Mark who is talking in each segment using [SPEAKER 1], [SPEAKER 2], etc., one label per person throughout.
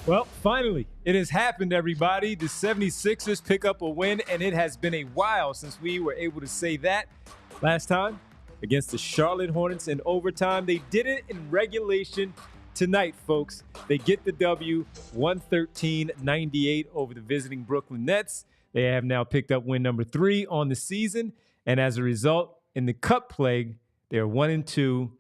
[SPEAKER 1] Well, finally, it has happened, everybody. The 76ers pick up a win, and it has been a while since we were able to say that. Last time, against the Charlotte Hornets in overtime. They did it in regulation tonight, folks. They get the W, 113-98 over the visiting Brooklyn Nets. They have now picked up win number 3 on the season, and as a result, in the Cup play, they're 1-2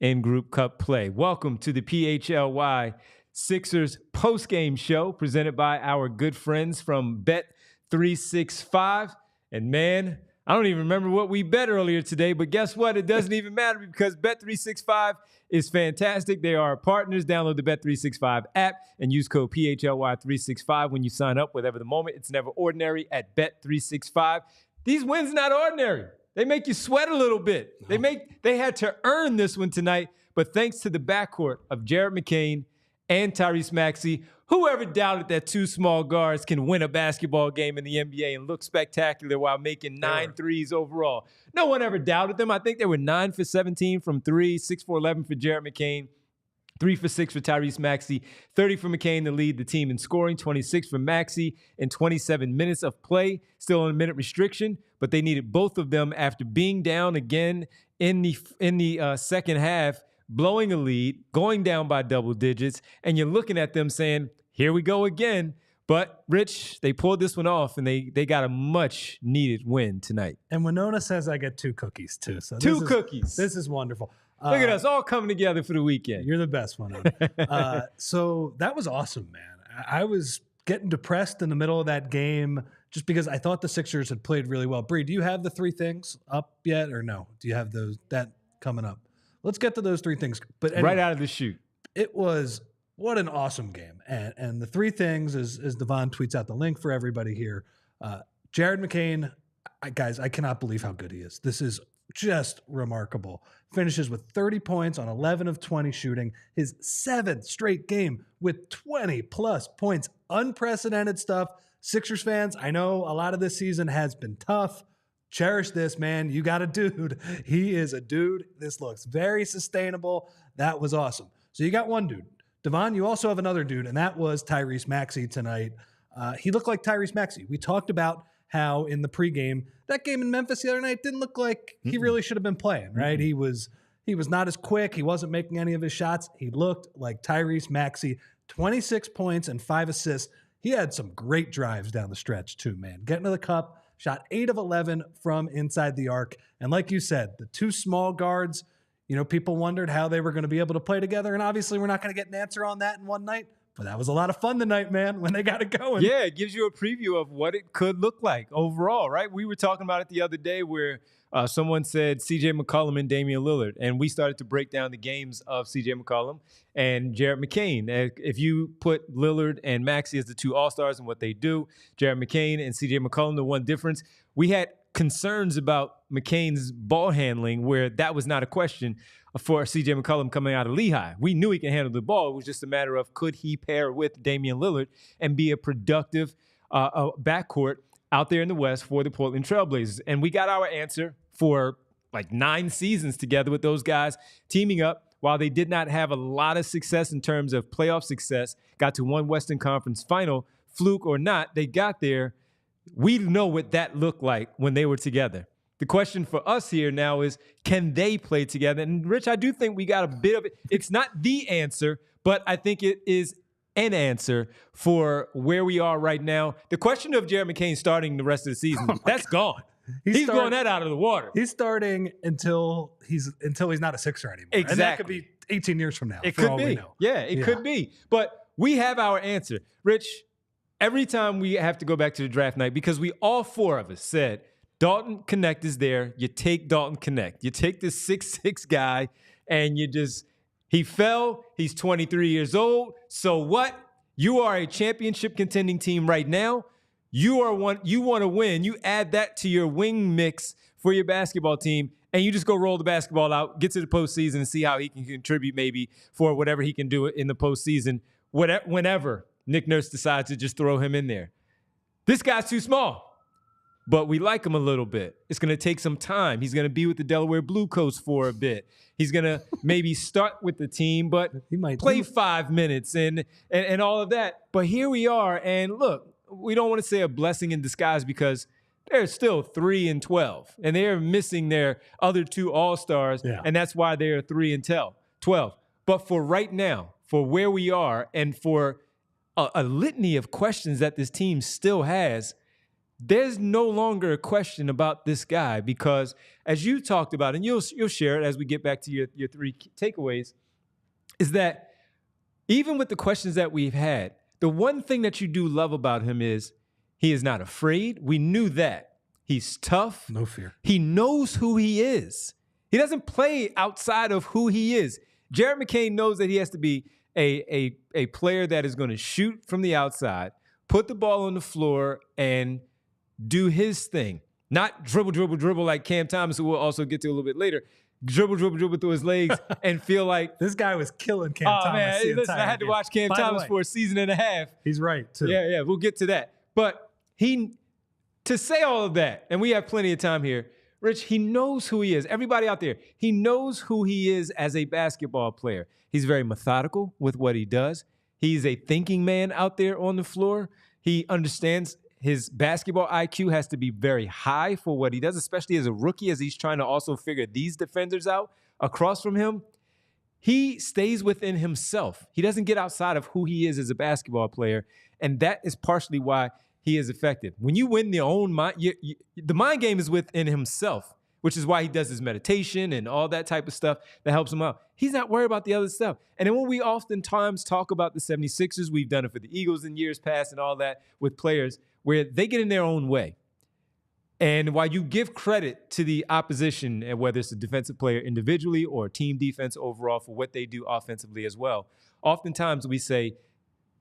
[SPEAKER 1] in Group Cup play. Welcome to the PHLY Sixers postgame show presented by our good friends from Bet365. And man, I don't even remember what we bet earlier today, but guess what? It doesn't even matter because Bet365 is fantastic. They are our partners. Download the Bet365 app and use code PHLY365 when you sign up. Whatever the moment, it's never ordinary at Bet365. These wins not ordinary. They make you sweat a little bit. They had to earn this one tonight, but thanks to the backcourt of Jared McCain and Tyrese Maxey, whoever doubted that two small guards can win a basketball game in the NBA and look spectacular while making 9 threes overall? No one ever doubted them. I think they were 9 for 17 from 3, 6 for 11 for Jared McCain, 3 for 6 for Tyrese Maxey, 30 for McCain to lead the team in scoring, 26 for Maxey in 27 minutes of play, still on a minute restriction, but they needed both of them after being down again in the second half, blowing a lead, going down by double digits, and you're looking at them saying, here we go again. But, Rich, they pulled this one off, and they got a much-needed win tonight.
[SPEAKER 2] And Winona says I get 2 cookies, too. So
[SPEAKER 1] Two cookies.
[SPEAKER 2] This is wonderful.
[SPEAKER 1] Look at us all coming together for the weekend.
[SPEAKER 2] You're the best, Winona. So that was awesome, man. I was getting depressed in the middle of that game just because I thought the Sixers had played really well. Bree, do you have the 3 things up yet or no? Do you have that coming up? Let's get to those 3 things. But anyway,
[SPEAKER 1] right out of the chute.
[SPEAKER 2] It was what an awesome game. And the 3 things, as Devon tweets out the link for everybody here, Jared McCain, guys, I cannot believe how good he is. This is just remarkable. Finishes with 30 points on 11 of 20 shooting. His 7th straight game with 20-plus points. Unprecedented stuff. Sixers fans, I know a lot of this season has been tough. Cherish this, man. You got a dude. He is a dude. This looks very sustainable. That was awesome. So you got one dude. Devon, you also have another dude, and that was Tyrese Maxey tonight. He looked like Tyrese Maxey. We talked about how in the pregame, that game in Memphis the other night didn't look like he really should have been playing, right? He was not as quick. He wasn't making any of his shots. He looked like Tyrese Maxey. 26 points and 5 assists. He had some great drives down the stretch too, man. Getting to the cup. Shot 8 of 11 from inside the arc. And like you said, the 2 small guards, people wondered how they were going to be able to play together. And obviously we're not going to get an answer on that in one night. But that was a lot of fun tonight, man, when they got it going.
[SPEAKER 1] Yeah, it gives you a preview of what it could look like overall, right? We were talking about it the other day where someone said C.J. McCollum and Damian Lillard, and we started to break down the games of C.J. McCollum and Jared McCain. If you put Lillard and Maxey as the 2 All-Stars and what they do, Jared McCain and C.J. McCollum, the one difference, we had concerns about McCain's ball handling where that was not a question for C.J. McCollum coming out of Lehigh. We knew he can handle the ball. It was just a matter of could he pair with Damian Lillard and be a productive backcourt out there in the West for the Portland Trailblazers. And we got our answer for like 9 seasons together with those guys teaming up. While they did not have a lot of success in terms of playoff success, got to one Western Conference final, fluke or not, they got there. We know what that looked like when they were together. The question for us here now is, can they play together? And Rich, I do think we got a bit of it. It's not the answer, but I think it is an answer for where we are right now. The question of Jared McCain starting the rest of the season, that's gone. He's blowing that out of the water.
[SPEAKER 2] He's starting until he's not a Sixer anymore.
[SPEAKER 1] Exactly.
[SPEAKER 2] And that could be 18 years from now.
[SPEAKER 1] It could be. Yeah, it could be. But we have our answer. Rich, every time we have to go back to the draft night, because we all 4 of us said, Dalton Connect is there. You take Dalton Connect. You take this 6'6" guy, and he fell. He's 23 years old. So what? You are a championship contending team right now. You want to win. You add that to your wing mix for your basketball team, and you just go roll the basketball out, get to the postseason, and see how he can contribute maybe for whatever he can do in the postseason, whenever Nick Nurse decides to just throw him in there. This guy's too small. but we like him a little bit. It's going to take some time. He's going to be with the Delaware Blue Coats for a bit. He's going to maybe start with the team, but
[SPEAKER 2] He might
[SPEAKER 1] play 5 minutes and all of that. But here we are, and look, we don't want to say a blessing in disguise because they're still 3-12, and they're missing their other 2 All-Stars, and that's why they're 3-12. But for right now, for where we are, and for a litany of questions that this team still has, there's no longer a question about this guy because, as you talked about, and you'll share it as we get back to your 3 takeaways, is that even with the questions that we've had, the one thing that you do love about him is he is not afraid. We knew that. He's tough.
[SPEAKER 2] No fear.
[SPEAKER 1] He knows who he is. He doesn't play outside of who he is. Jared McCain knows that he has to be a player that is going to shoot from the outside, put the ball on the floor, and do his thing. Not dribble like Cam Thomas, who we'll also get to a little bit later. Dribble through his legs and feel like
[SPEAKER 2] this guy was killing Cam Thomas.
[SPEAKER 1] Man, listen, I had to watch Cam Thomas for a season and a half.
[SPEAKER 2] He's right, too.
[SPEAKER 1] Yeah, we'll get to that. But to say all of that, and we have plenty of time here, Rich, he knows who he is. Everybody out there, he knows who he is as a basketball player. He's very methodical with what he does. He's a thinking man out there on the floor. He understands his basketball IQ has to be very high for what he does, especially as a rookie, as he's trying to also figure these defenders out across from him. He stays within himself. He doesn't get outside of who he is as a basketball player, and that is partially why he is effective. When you win the mind game is within himself, which is why he does his meditation and all that type of stuff that helps him out. He's not worried about the other stuff. And then when we oftentimes talk about the 76ers, we've done it for the Eagles in years past and all that with players where they get in their own way. And while you give credit to the opposition, and whether it's a defensive player individually or team defense overall for what they do offensively as well, oftentimes we say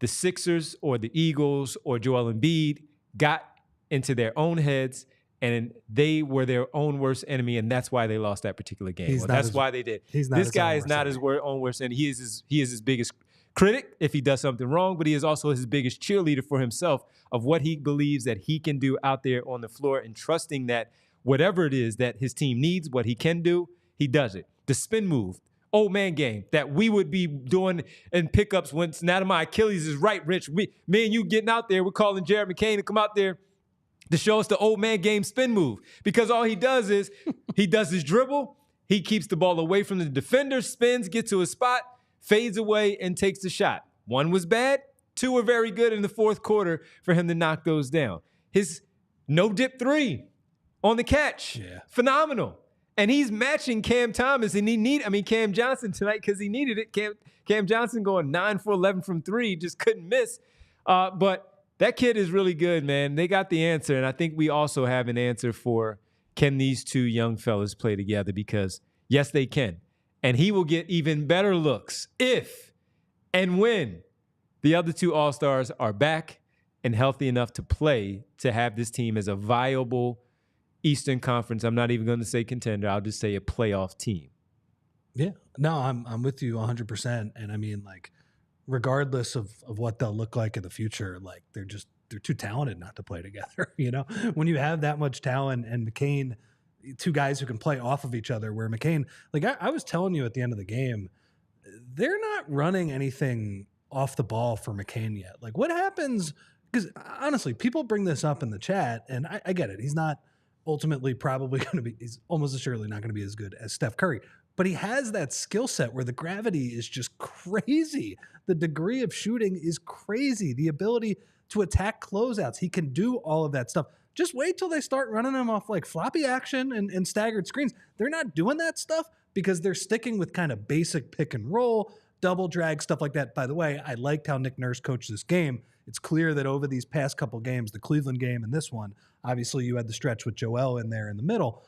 [SPEAKER 1] the Sixers or the Eagles or Joel Embiid got into their own heads and they were their own worst enemy, and that's why they lost that particular game. That's why they did. This guy is not his own worst enemy. He is his biggest critic if he does something wrong, but he is also his biggest cheerleader for himself of what he believes that he can do out there on the floor, and trusting that whatever it is that his team needs, what he can do, he does it. The spin move, old man game that we would be doing in pickups when now my Achilles is right, Rich. Me and you getting out there, we're calling Jared McCain to come out there to show us the old man game spin move, because all he does is he does his dribble, he keeps the ball away from the defender, spins, gets to a spot, fades away, and takes the shot. 1 was bad, 2 were very good in the fourth quarter for him to knock those down. His no-dip 3 on the catch, phenomenal. And he's matching Cam Thomas, and Cam Johnson tonight because he needed it. Cam Johnson going 9 for 11 from 3, just couldn't miss. But that kid is really good, man. They got the answer, and I think we also have an answer for can these 2 young fellas play together, because, yes, they can. And he will get even better looks if and when the other 2 All-Stars are back and healthy enough to play, to have this team as a viable Eastern Conference. I'm not even going to say contender. I'll just say a playoff team.
[SPEAKER 2] Yeah. No, I'm with you 100%. And regardless of what they'll look like in the future, they're too talented not to play together. When you have that much talent and McCain, 2 guys who can play off of each other, where McCain, I was telling you at the end of the game, they're not running anything off the ball for McCain yet. What happens? Because honestly, people bring this up in the chat, and I get it. He's not ultimately probably going to be, he's almost assuredly not going to be as good as Steph Curry, but he has that skill set where the gravity is just crazy. The degree of shooting is crazy. The ability to attack closeouts. He can do all of that stuff. Just wait till they start running him off floppy action and staggered screens. They're not doing that stuff because they're sticking with kind of basic pick and roll, double drag, stuff like that. By the way, I liked how Nick Nurse coached this game. It's clear that over these past couple games, the Cleveland game and this one, obviously you had the stretch with Joel in there in the middle,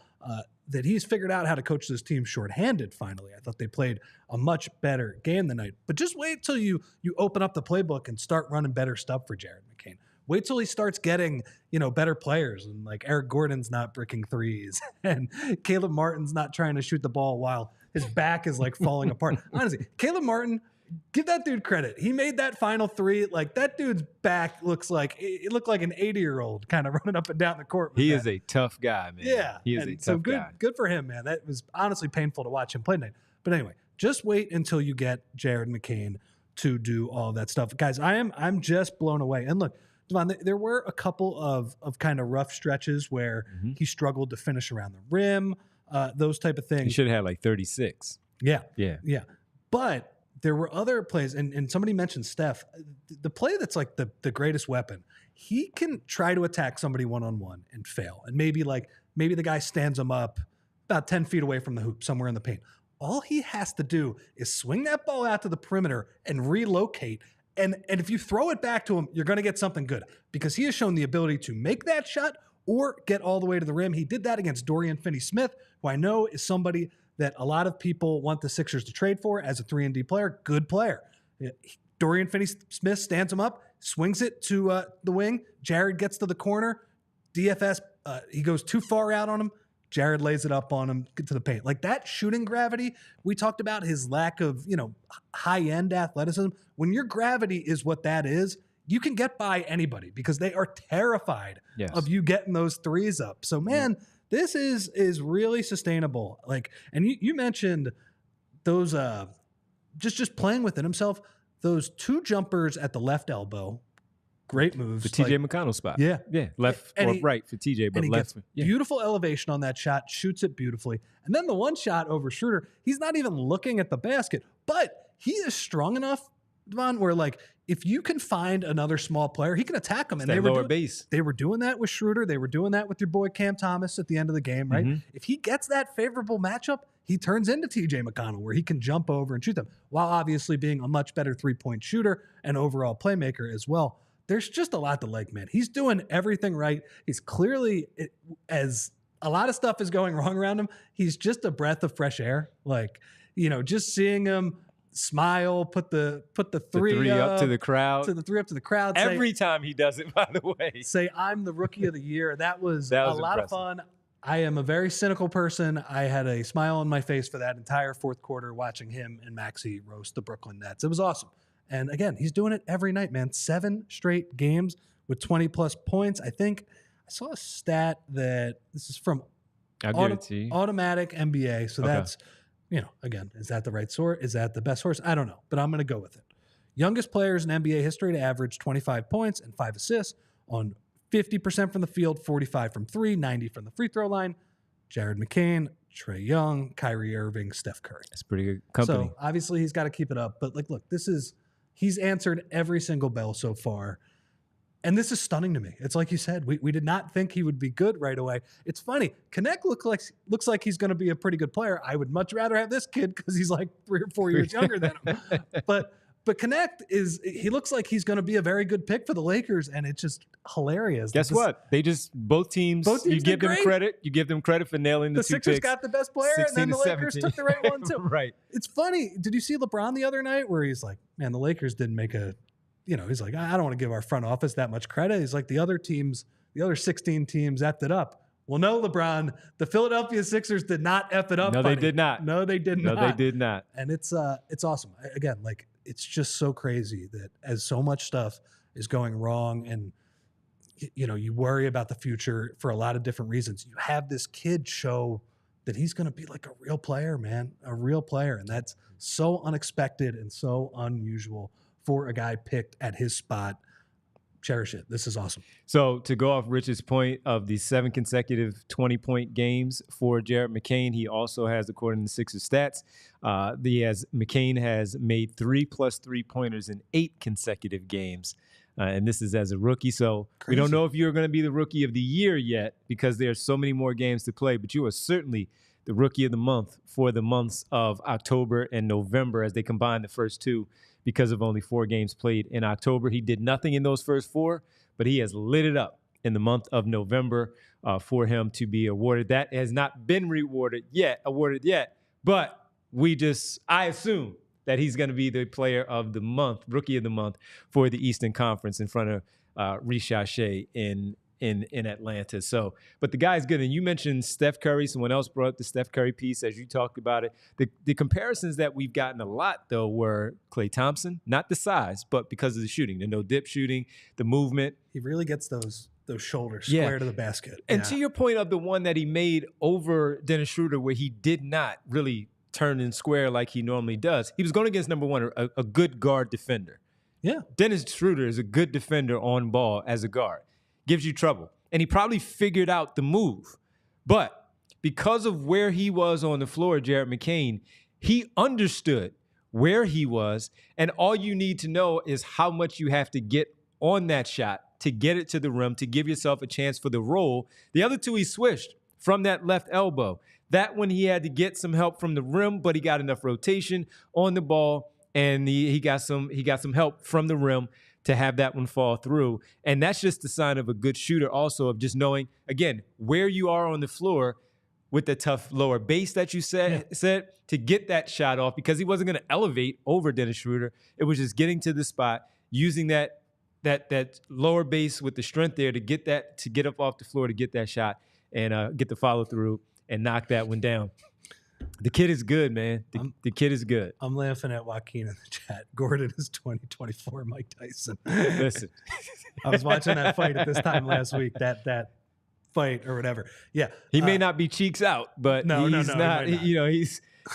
[SPEAKER 2] that he's figured out how to coach this team shorthanded finally. I thought they played a much better game tonight. But just wait till you open up the playbook and start running better stuff for Jared McCain. Wait till he starts getting, better players, and Eric Gordon's not bricking threes and Caleb Martin's not trying to shoot the ball while his back is falling apart. Honestly, Caleb Martin, give that dude credit. He made that final three. Like, that dude's back looked like an 80-year-old kind of running up and down the court.
[SPEAKER 1] He is a tough guy, man.
[SPEAKER 2] Yeah.
[SPEAKER 1] He is a tough guy.
[SPEAKER 2] Good for him, man. That was honestly painful to watch him play tonight. But anyway, just wait until you get Jared McCain to do all that stuff. Guys, I'm just blown away. And look, Devon, there were a couple of kind of rough stretches where he struggled to finish around the rim, those type of things.
[SPEAKER 1] He should have had like 36.
[SPEAKER 2] Yeah.
[SPEAKER 1] Yeah.
[SPEAKER 2] Yeah. But there were other plays, and somebody mentioned Steph. The play that's like the greatest weapon, he can try to attack somebody one-on-one and fail. And maybe the guy stands him up about 10 feet away from the hoop, somewhere in the paint. All he has to do is swing that ball out to the perimeter and relocate. And if you throw it back to him, you're going to get something good, because he has shown the ability to make that shot or get all the way to the rim. He did that against Dorian Finney-Smith, who I know is somebody that a lot of people want the Sixers to trade for as a 3-and-D player. Good player. Dorian Finney-Smith stands him up, swings it to the wing. Jared gets to the corner. DFS, he goes too far out on him. Jared lays it up on him, get to the paint. Like, that shooting gravity, we talked about his lack of, high-end athleticism. When your gravity is what that is, you can get by anybody because they are terrified of you getting those threes up. So, man, this is really sustainable. Like, and you mentioned those just playing within himself. Those two jumpers at the left elbow, great moves.
[SPEAKER 1] The TJ McConnell spot.
[SPEAKER 2] Yeah.
[SPEAKER 1] Yeah. Left or right for TJ, but left.
[SPEAKER 2] Beautiful elevation on that shot, shoots it beautifully. And then the one shot over Schroeder, he's not even looking at the basket, but he is strong enough, Devon, where, like, if you can find another small player, he can attack him. And they were doing that with Schroeder. They were doing that with your boy Cam Thomas at the end of the game, right? If he gets that favorable matchup, he turns into TJ McConnell, where he can jump over and shoot them, while obviously being a much better three-point shooter and overall playmaker as well. There's just a lot to like, man. He's doing everything right. He's clearly, as a lot of stuff is going wrong around him, he's just a breath of fresh air. Like, just seeing him smile, put the three up
[SPEAKER 1] to the crowd.
[SPEAKER 2] Every
[SPEAKER 1] time he does it, by the way.
[SPEAKER 2] Say, I'm the rookie of the year. That was a lot of fun. I am a very cynical person. I had a smile on my face for that entire fourth quarter watching him and Maxey roast the Brooklyn Nets. It was awesome. And again, he's doing it every night, man. 7 straight games with 20-plus points. I think I saw a stat that this is from Automatic NBA. So that's, again, is that the right source? Is that the best source? I don't know, but I'm going to go with it. Youngest players in NBA history to average 25 points and 5 assists on 50% from the field, 45 from 3, 90 from the free throw line. Jared McCain, Trae Young, Kyrie Irving, Steph Curry.
[SPEAKER 1] That's pretty good company.
[SPEAKER 2] So obviously he's got to keep it up. But look, he's answered every single bell so far. And this is stunning to me. It's like you said, we did not think he would be good right away. It's funny. Connect looks like he's going to be a pretty good player. I would much rather have this kid because he's like 3 or 4 years younger than him. But Connect he looks like he's going to be a very good pick for the Lakers, and it's just hilarious.
[SPEAKER 1] Guess what? Both teams you give them credit. You give them credit for nailing the 2
[SPEAKER 2] Sixers
[SPEAKER 1] picks.
[SPEAKER 2] got the best player, and then the Lakers took the right one too.
[SPEAKER 1] Right.
[SPEAKER 2] It's funny. Did you see LeBron the other night where he's like, man, the Lakers didn't make he's like, I don't want to give our front office that much credit. He's like, the other 16 teams effed it up. Well, no, LeBron, the Philadelphia Sixers did not F it up.
[SPEAKER 1] No,
[SPEAKER 2] buddy.
[SPEAKER 1] they did not.
[SPEAKER 2] No, they did not.
[SPEAKER 1] No, they did not.
[SPEAKER 2] And it's awesome. Again, like, it's just so crazy that as so much stuff is going wrong and, you worry about the future for a lot of different reasons. You have this kid show that he's going to be like a real player, man, a real player. And that's so unexpected and so unusual for a guy picked at his spot. Cherish it. This is awesome.
[SPEAKER 1] So to go off Rich's point of the 7 consecutive 20-point games for Jared McCain, he also has, according to Sixers stats, McCain has made 3+ 3-pointers in 8 consecutive games. And this is as a rookie. So we don't know if you're going to be the rookie of the year yet because there's so many more games to play, but you are certainly the rookie of the month for the months of October and November as they combine the first 2 because of only 4 games played in October. He did nothing in those first 4, but he has lit it up in the month of November for him to be awarded. That has not been awarded yet, but I assume that he's going to be the player of the month, rookie of the month for the Eastern Conference in front of Rishashe in in Atlanta. So, but the guy's good. And you mentioned Steph Curry. Someone else brought up the Steph Curry piece as you talked about it. The comparisons that we've gotten a lot, though, were Klay Thompson, not the size, but because of the shooting, the no-dip shooting, the movement.
[SPEAKER 2] He really gets those shoulders square to the basket.
[SPEAKER 1] And to your point of the one that he made over Dennis Schroeder, where he did not really turn in square like he normally does, he was going against, number one, a good guard defender.
[SPEAKER 2] Yeah.
[SPEAKER 1] Dennis Schroeder is a good defender on ball as a guard. Gives you trouble. And he probably figured out the move. But because of where he was on the floor, Jared McCain, he understood where he was. And all you need to know is how much you have to get on that shot to get it to the rim, to give yourself a chance for the roll. The other two, he switched from that left elbow. That one, he had to get some help from the rim, but he got enough rotation on the ball, and he got some help from the rim to have that one fall through. And that's just the sign of a good shooter also, of just knowing, again, where you are on the floor with the tough lower base that you said to get that shot off, because he wasn't going to elevate over Dennis Schroeder. It was just getting to the spot, using that lower base with the strength there to get up off the floor to get that shot and get the follow through and knock that one down. The kid is good, man. The kid is good.
[SPEAKER 2] I'm laughing at Joaquin in the chat. Gordon is 2024 Mike Tyson.
[SPEAKER 1] Listen,
[SPEAKER 2] I was watching that fight at this time last week. That fight or whatever. Yeah,
[SPEAKER 1] he may not be cheeks out, but he's not.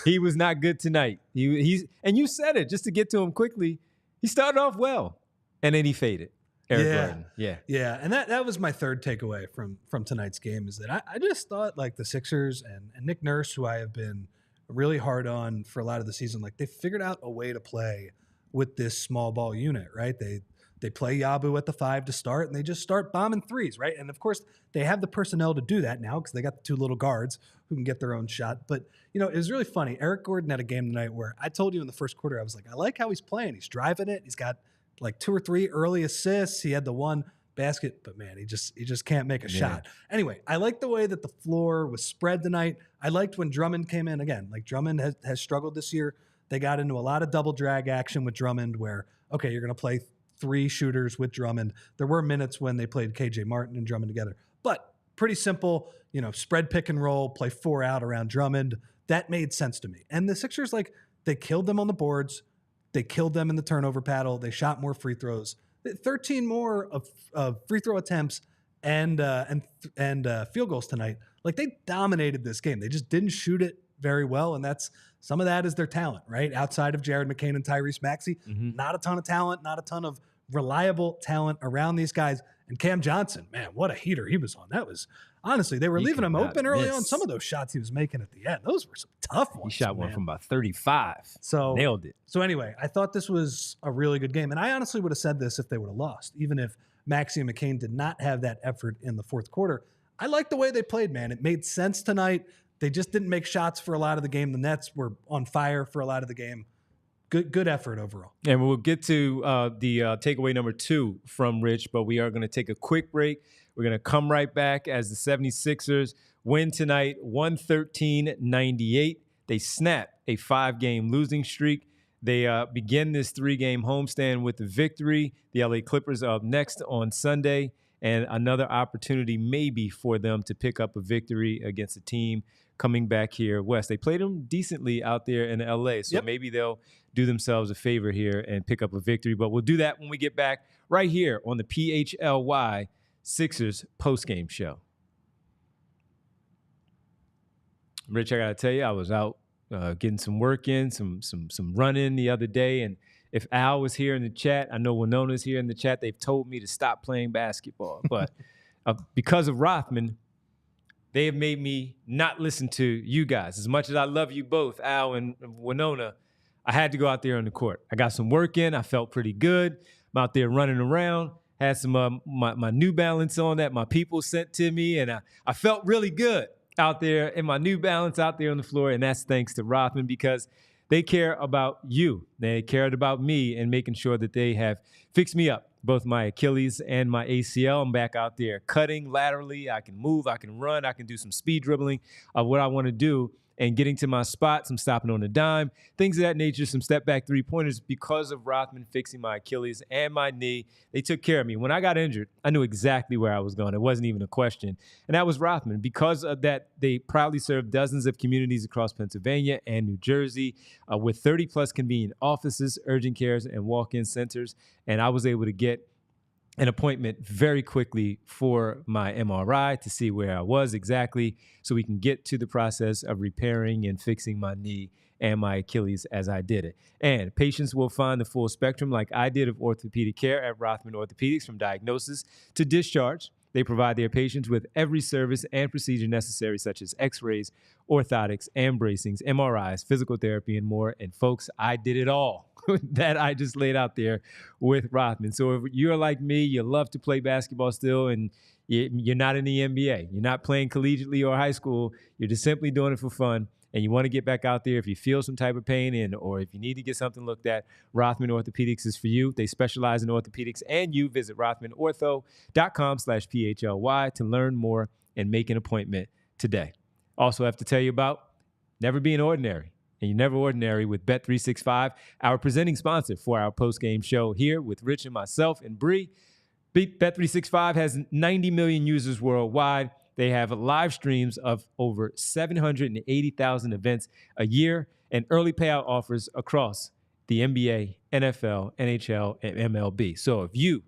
[SPEAKER 1] He was not good tonight. He's and you said it just to get to him quickly. He started off well, and then he faded. Eric Gordon.
[SPEAKER 2] Yeah. And that was my third takeaway from tonight's game, is that I just thought, like, the Sixers and Nick Nurse, who I have been really hard on for a lot of the season, like, they figured out a way to play with this small ball unit, right? They play Yabu at the 5 to start, and they just start bombing threes, right? And of course, they have the personnel to do that now because they got the two little guards who can get their own shot. But, it was really funny. Eric Gordon had a game tonight where I told you in the first quarter, I was like, I like how he's playing. He's driving it. He's got like 2 or 3 early assists. He had the one basket, but man, he just can't make a shot. Anyway, I like the way that the floor was spread tonight. I liked when Drummond came in again. Like, Drummond has struggled this year. They got into a lot of double drag action with Drummond where, okay, you're going to play 3 shooters with Drummond. There were minutes when they played KJ Martin and Drummond together, but pretty simple, spread pick and roll, play 4 out around Drummond. That made sense to me. And the Sixers, like, they killed them on the boards. They killed them in the turnover battle. They shot more free throws, 13 more of free throw attempts and field goals tonight. Like, they dominated this game. They just didn't shoot it very well, and some of that is their talent, right? Outside of Jared McCain and Tyrese Maxey, not a ton of talent, not a ton of reliable talent around these guys. And Cam Johnson, man, what a heater he was on. That was, honestly, they were leaving him open early on. Some of those shots he was making at the end, those were some tough ones.
[SPEAKER 1] He shot one from about 35.
[SPEAKER 2] So
[SPEAKER 1] nailed it.
[SPEAKER 2] So anyway, I thought this was a really good game. And I honestly would have said this if they would have lost, even if Maxey and McCain did not have that effort in the fourth quarter. I like the way they played, man. It made sense tonight. They just didn't make shots for a lot of the game. The Nets were on fire for a lot of the game. Good effort overall. And
[SPEAKER 1] we'll get to the takeaway number 2 from Rich, but we are going to take a quick break. We're going to come right back as the 76ers win tonight, 113-98. They snap a 5-game losing streak. They begin this 3-game homestand with the victory. The LA Clippers are up next on Sunday, and another opportunity maybe for them to pick up a victory against a team coming back here west. They played them decently out there in LA, so maybe they'll do themselves a favor here and pick up a victory. But we'll do that when we get back right here on the PHLY Sixers postgame show. Rich, I got to tell you, I was out getting some work in, some run-in the other day, and if Al was here in the chat, I know Winona's here in the chat, they've told me to stop playing basketball. But because of Rothman, they have made me not listen to you guys. As much as I love you both, Al and Winona, I had to go out there on the court. I got some work in. I felt pretty good. I'm out there running around. Had some my New Balance on that my people sent to me, and I felt really good out there in my New Balance out there on the floor, and that's thanks to Rothman because they care about you. They cared about me and making sure that they have fixed me up, both my Achilles and my ACL. I'm back out there cutting laterally. I can move. I can run. I can do some speed dribbling of what I want to do. and getting to my spot, some stopping on the dime, things of that nature, some step back three-pointers. Because of Rothman fixing my Achilles and my knee, they took care of me. When I got injured, I knew exactly where I was going. It wasn't even a question. And that was Rothman. Because of that, they proudly serve dozens of communities across Pennsylvania and New Jersey with 30-plus convenient offices, urgent cares, and walk-in centers. And I was able to get an appointment very quickly for my MRI to see where I was exactly so we can get to the process of repairing and fixing my knee and my Achilles as I did it. And patients will find the full spectrum like I did of orthopedic care at Rothman Orthopedics, from diagnosis to discharge. They provide their patients with every service and procedure necessary, such as x-rays, orthotics, and bracings, MRIs, physical therapy, and more. And folks, I did it all that I just laid out there with Rothman. So if you're like me, you love to play basketball still, and you're not in the NBA, you're not playing collegiately or high school, you're just simply doing it for fun, and you want to get back out there, if you feel some type of pain or if you need to get something looked at, Rothman Orthopedics is for you. They specialize in orthopedics, and you visit rothmanortho.com/PHLY to learn more and make an appointment today. Also have to tell you about never being ordinary. And you're never ordinary with Bet365, our presenting sponsor for our post-game show here with Rich and myself and Bree. Bet365 has 90 million users worldwide. They have live streams of over 780,000 events a year and early payout offers across the NBA, NFL, NHL, and MLB. So if you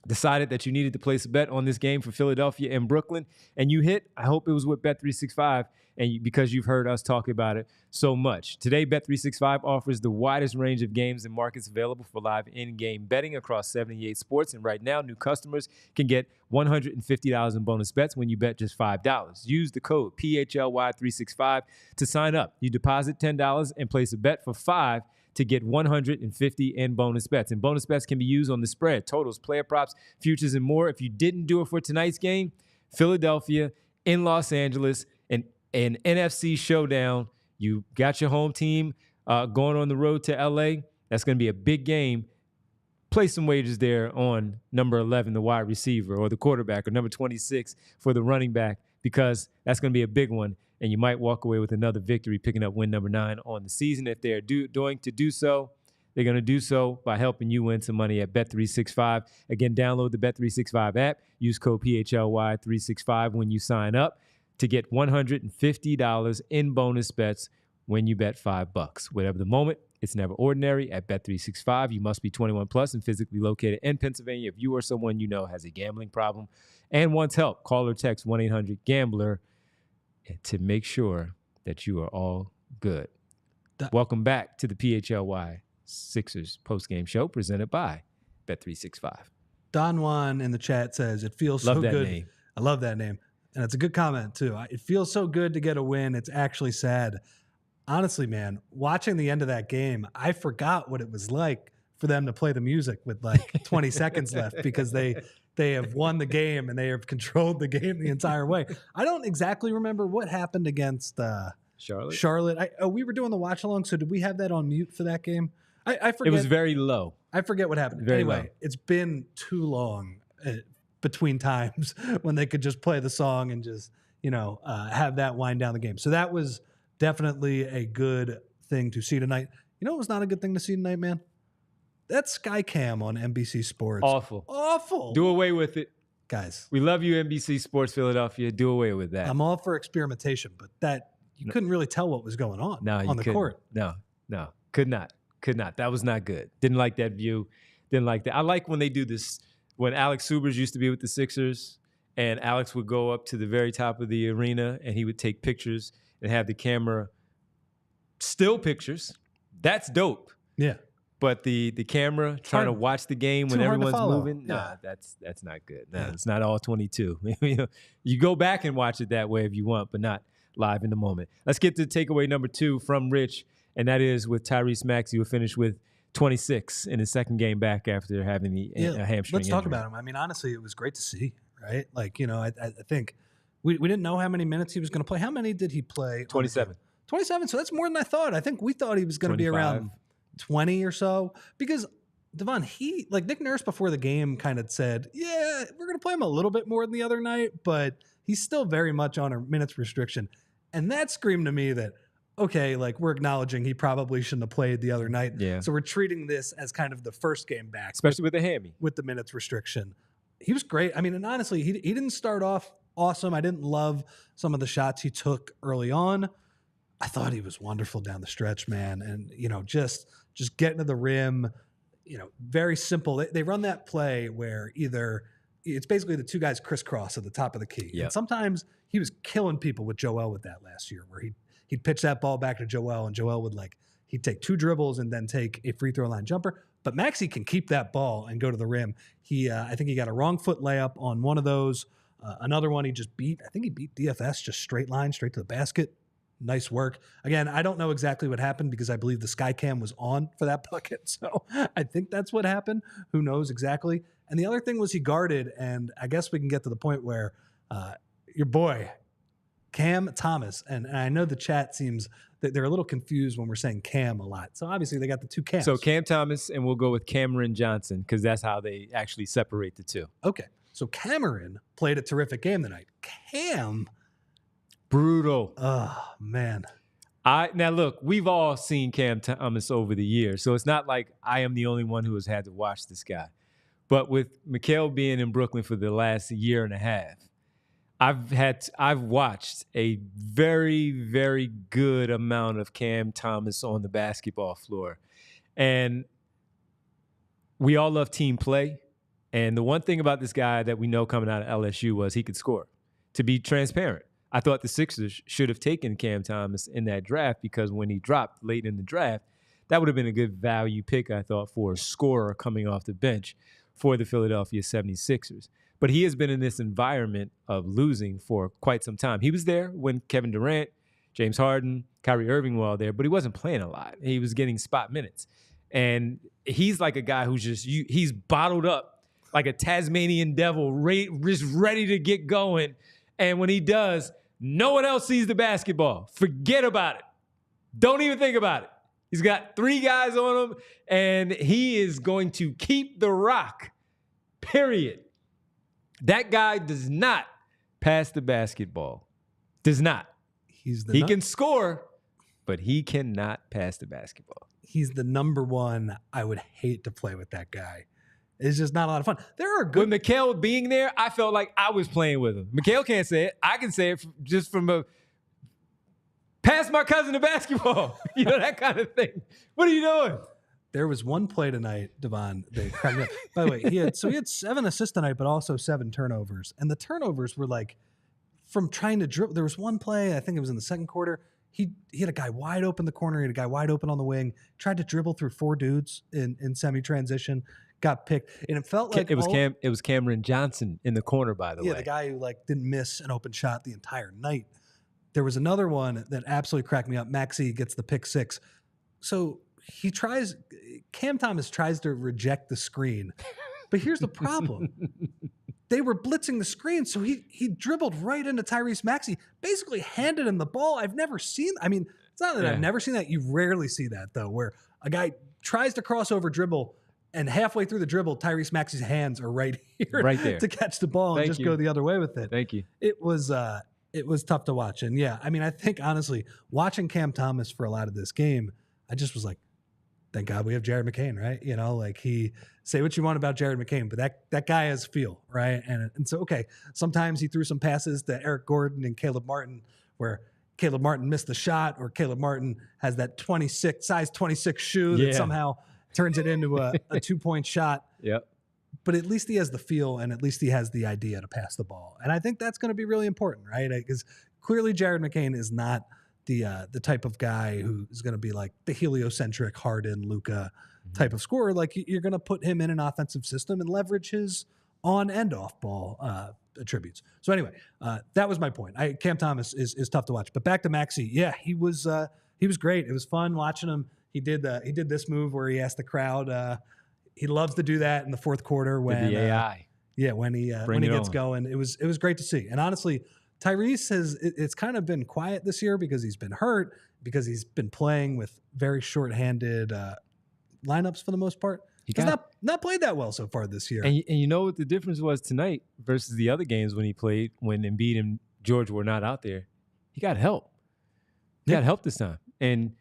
[SPEAKER 1] decided that you needed to place a bet on this game for Philadelphia and Brooklyn, and you hit, I hope it was with Bet365, and because you've heard us talk about it so much. Today, Bet365 offers the widest range of games and markets available for live in-game betting across 78 sports, and right now, new customers can get $150 in bonus bets when you bet just $5. Use the code PHLY365 to sign up. You deposit $10 and place a bet for $5 to get $150 in bonus bets. And bonus bets can be used on the spread, totals, player props, futures, and more. If you didn't do it for tonight's game, Philadelphia in Los Angeles, an NFC showdown. You got your home team going on the road to LA. That's going to be a big game. Place some wagers there on number 11, the wide receiver, or the quarterback, or number 26 for the running back, because that's going to be a big one. And you might walk away with another victory, picking up win number 9 on the season. If they're going to do so, they're going to do so by helping you win some money at Bet365. Again, download the Bet365 app. Use code PHLY365 when you sign up to get $150 in bonus bets when you bet $5. Whatever the moment, it's never ordinary at Bet365. You must be 21 plus and physically located in Pennsylvania. If you or someone you know has a gambling problem and wants help, call or text 1-800-GAMBLER to make sure that you are all good. Welcome back to the PHLY Sixers postgame show presented by Bet365.
[SPEAKER 2] Don Juan in the chat says, it feels so good. Name. I love that name. And it's a good comment, too. It feels so good to get a win. It's actually sad. Honestly, man, watching the end of that game, I forgot what it was like for them to play the music with like 20 seconds left, because they have won the game and they have controlled the game the entire way. I don't exactly remember what happened against Charlotte. We were doing the watch along, so did we have that on mute for that game? I forget.
[SPEAKER 1] It was very low.
[SPEAKER 2] I forget what happened.
[SPEAKER 1] Very
[SPEAKER 2] anyway,
[SPEAKER 1] low.
[SPEAKER 2] It's been too long between times when they could just play the song and just, have that wind down the game. So that was definitely a good thing to see tonight. You know what was not a good thing to see tonight, man? That Sky Cam on NBC Sports. Awful.
[SPEAKER 1] Do away with it.
[SPEAKER 2] Guys.
[SPEAKER 1] We love you, NBC Sports Philadelphia. Do away with that.
[SPEAKER 2] I'm all for experimentation, but you couldn't really tell what was going on the court.
[SPEAKER 1] No. Could not. That was not good. Didn't like that view. Didn't like that. I like when they do this. When Alex Subers used to be with the Sixers, and Alex would go up to the very top of the arena and he would take pictures and have the camera still pictures. That's dope.
[SPEAKER 2] Yeah.
[SPEAKER 1] But the camera trying to watch the game when everyone's moving, that's not good. It's not all 22. You go back and watch it that way if you want, but not live in the moment. Let's get to takeaway number 2 from Rich, and that is with Tyrese Maxey, who finished with 26 in his second game back after having the hamstring
[SPEAKER 2] Let's talk about him. I mean, honestly, it was great to see, right? Like, I think we didn't know how many minutes he was going to play. How many did he play?
[SPEAKER 1] 27.
[SPEAKER 2] 27, so that's more than I thought. I think we thought he was going to be around 20 or so, because Devon, Nick Nurse before the game kind of said, we're going to play him a little bit more than the other night, but he's still very much on a minutes restriction. And that screamed to me that, okay, like we're acknowledging he probably shouldn't have played the other night.
[SPEAKER 1] Yeah.
[SPEAKER 2] So we're treating this as kind of the first game back.
[SPEAKER 1] Especially with the hammy.
[SPEAKER 2] With the minutes restriction. He was great. I mean, and honestly, he didn't start off awesome. I didn't love some of the shots he took early on. I thought he was wonderful down the stretch, man. And, just getting to the rim, very simple. They run that play where either it's basically the two guys crisscross at the top of the key.
[SPEAKER 1] Yep.
[SPEAKER 2] And sometimes he was killing people with Joel with that last year, where he'd pitch that ball back to Joel, and Joel would he'd take 2 dribbles and then take a free throw line jumper. But Maxey can keep that ball and go to the rim. I think he got a wrong foot layup on one of those. Another one he just beat. I think he beat DFS just straight line, straight to the basket. Nice work. Again, I don't know exactly what happened because I believe the sky cam was on for that bucket. So I think that's what happened. Who knows exactly? And the other thing was he guarded, and I guess we can get to the point where your boy, Cam Thomas, and I know the chat seems that they're a little confused when we're saying Cam a lot. So obviously they got the two Cams.
[SPEAKER 1] So Cam Thomas, and we'll go with Cameron Johnson because that's how they actually separate the two.
[SPEAKER 2] Okay. So Cameron played a terrific game tonight. Cam,
[SPEAKER 1] brutal.
[SPEAKER 2] Oh, man.
[SPEAKER 1] Now, look, we've all seen Cam Thomas over the years, so it's not like I am the only one who has had to watch this guy. But with McHale being in Brooklyn for the last year and a half, I've watched a very, very good amount of Cam Thomas on the basketball floor. And we all love team play. And the one thing about this guy that we know coming out of LSU was he could score. To be transparent, I thought the Sixers should have taken Cam Thomas in that draft because when he dropped late in the draft, that would have been a good value pick, I thought, for a scorer coming off the bench for the Philadelphia 76ers. But he has been in this environment of losing for quite some time. He was there when Kevin Durant, James Harden, Kyrie Irving were all there, but he wasn't playing a lot. He was getting spot minutes. And he's like a guy who's he's bottled up like a Tasmanian devil, just ready to get going. And when he does, no one else sees the basketball. Forget about it. Don't even think about it. He's got 3 guys on him, and he is going to keep the rock, period. That guy does not pass the basketball. Does not. He can score, but he cannot pass the basketball.
[SPEAKER 2] He's the number one. I would hate to play with that guy. It's just not a lot of fun. There are good.
[SPEAKER 1] When McHale being there, I felt like I was playing with him. McHale can't say it. I can say it just from a pass my cousin the basketball. That kind of thing. What are you doing?
[SPEAKER 2] There was one play tonight, Devon, that cracked me up. By the way, he had 7 assists tonight, but also 7 turnovers. And the turnovers were like from trying to dribble. There was one play, I think it was in the second quarter. He had a guy wide open in the corner. He had a guy wide open on the wing. Tried to dribble through 4 dudes in semi-transition. Got picked. And it felt like
[SPEAKER 1] it was Cameron Johnson in the corner, by the way.
[SPEAKER 2] Yeah, the guy who didn't miss an open shot the entire night. There was another one that absolutely cracked me up. Maxey gets the pick 6. So Cam Thomas tries to reject the screen. But here's the problem. They were blitzing the screen, so he dribbled right into Tyrese Maxey, basically handed him the ball. I've never seen, it's not that I've never seen that. You rarely see that, though, where a guy tries to cross over dribble, and halfway through the dribble, Tyrese Maxey's hands are right here
[SPEAKER 1] right there
[SPEAKER 2] to catch the ball and just go the other way with it.
[SPEAKER 1] Thank you.
[SPEAKER 2] It was tough to watch. And yeah, I think honestly, watching Cam Thomas for a lot of this game, I just was like, thank God we have Jared McCain, right? He say what you want about Jared McCain, but that guy has feel, right? And so, okay, sometimes he threw some passes to Eric Gordon and Caleb Martin where Caleb Martin missed the shot, or Caleb Martin has that size 26 shoe that somehow turns it into a 2-point shot.
[SPEAKER 1] Yep.
[SPEAKER 2] But at least he has the feel, and at least he has the idea to pass the ball. And I think that's going to be really important, right? Because clearly Jared McCain is not the type of guy who is going to be like the heliocentric Harden, Luka type of scorer. Like, you're going to put him in an offensive system and leverage his on and off ball attributes. So anyway, that was my point. Cam Thomas is tough to watch. But back to Maxey. Yeah, he was great. It was fun watching him. He did this move where he asked the crowd. He loves to do that in the fourth quarter when
[SPEAKER 1] the AI.
[SPEAKER 2] When he gets going. It was great to see. And honestly, Tyrese it's kind of been quiet this year because he's been hurt, because he's been playing with very shorthanded lineups for the most part. He's not played that well so far this year.
[SPEAKER 1] And you know what the difference was tonight versus the other games when he played, when Embiid and George were not out there? He got help. Got help this time. And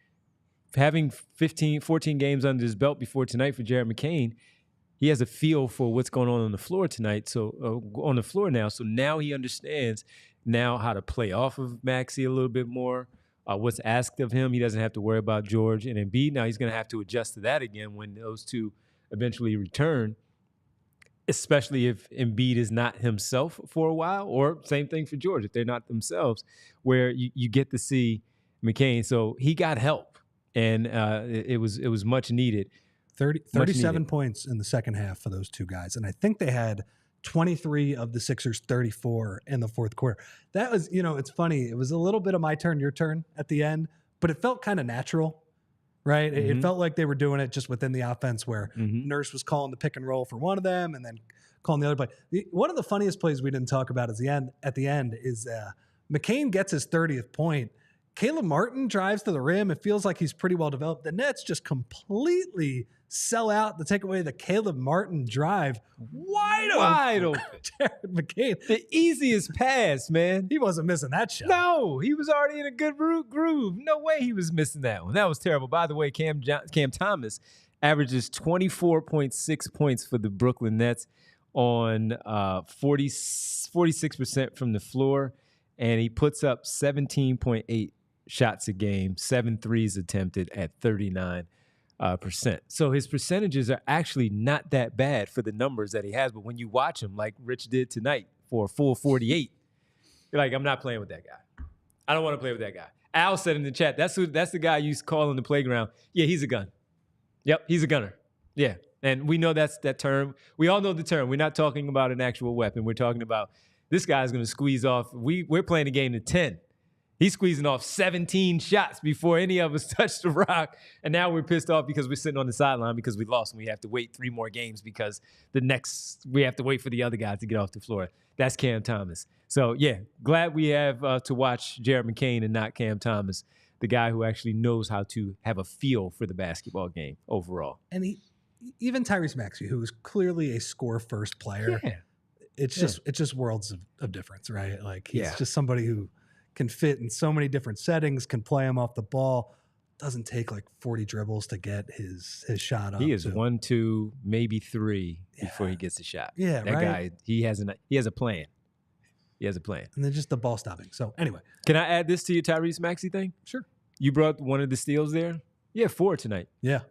[SPEAKER 1] having 14 games under his belt before tonight for Jared McCain, he has a feel for what's going on the floor tonight. So on the floor now. So now he understands now how to play off of Maxey a little bit more. What's asked of him. He doesn't have to worry about George and Embiid. Now he's going to have to adjust to that again when those two eventually return, especially if Embiid is not himself for a while, or same thing for George if they're not themselves, where you get to see McCain. So he got help, and it was much needed.
[SPEAKER 2] 37 points in the second half for those two guys. And I think they had 23 of the Sixers' 34 in the fourth quarter. That was, it's funny. It was a little bit of my turn, your turn at the end, but it felt kind of natural, right? Mm-hmm. It felt like they were doing it just within the offense where Nurse was calling the pick and roll for one of them and then calling the other play. One of the funniest plays we didn't talk about at the end is McCain gets his 30th point. Caleb Martin drives to the rim. It feels like he's pretty well developed. The Nets just completely sell out to take away the Caleb Martin drive. Wide open. Jared McCain.
[SPEAKER 1] The easiest pass, man.
[SPEAKER 2] He wasn't missing that shot.
[SPEAKER 1] No, he was already in a good groove. No way he was missing that one. That was terrible. By the way, Cam Thomas averages 24.6 points for the Brooklyn Nets on 46% from the floor, and he puts up 17.8 shots a game, 7 threes attempted at 39%. So his percentages are actually not that bad for the numbers that he has. But when you watch him, like Rich did tonight for a full 48, you're like, I'm not playing with that guy. I don't want to play with that guy. Al said in the chat, that's the guy you used to call in the playground. Yeah, he's a gun. Yep, he's a gunner. Yeah, and we know that's that term. We all know the term. We're not talking about an actual weapon. We're talking about this guy's going to squeeze off. We're playing a game to 10. He's squeezing off 17 shots before any of us touched the rock. And now we're pissed off because we're sitting on the sideline because we lost and we have to wait 3 more games because we have to wait for the other guy to get off the floor. That's Cam Thomas. So, yeah, glad we have to watch Jared McCain and not Cam Thomas, the guy who actually knows how to have a feel for the basketball game overall.
[SPEAKER 2] And even Tyrese Maxey, who is clearly a score-first player, it's just worlds of difference, right? Like he's just somebody who can fit in so many different settings, can play him off the ball, doesn't take like 40 dribbles to get his shot up.
[SPEAKER 1] He is 1, 2, maybe 3 before he gets a shot.
[SPEAKER 2] Yeah,
[SPEAKER 1] that guy, he has a plan. He has a plan.
[SPEAKER 2] And then just the ball stopping. So anyway.
[SPEAKER 1] Can I add this to your Tyrese Maxey thing?
[SPEAKER 2] Sure.
[SPEAKER 1] You brought one of the steals there? Yeah, 4 tonight.
[SPEAKER 2] Yeah.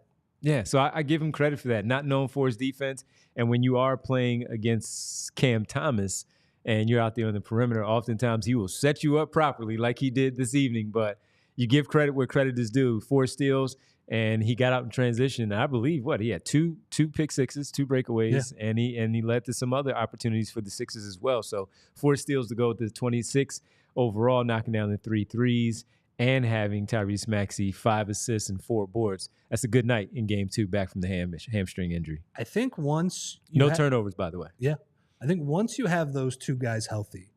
[SPEAKER 1] Yeah, so I give him credit for that. Not known for his defense. And when you are playing against Cam Thomas and you're out there on the perimeter, oftentimes he will set you up properly like he did this evening. But you give credit where credit is due. 4 steals, and he got out in transition. I believe, he had two pick sixes, 2 breakaways, and he led to some other opportunities for the Sixers as well. So 4 steals to go with the 26 overall, knocking down the 3 threes. And having Tyrese Maxey 5 assists and 4 boards. That's a good night in game 2 back from the hamstring injury.
[SPEAKER 2] I think once...
[SPEAKER 1] turnovers, by the way.
[SPEAKER 2] Yeah. I think once you have those 2 guys healthy,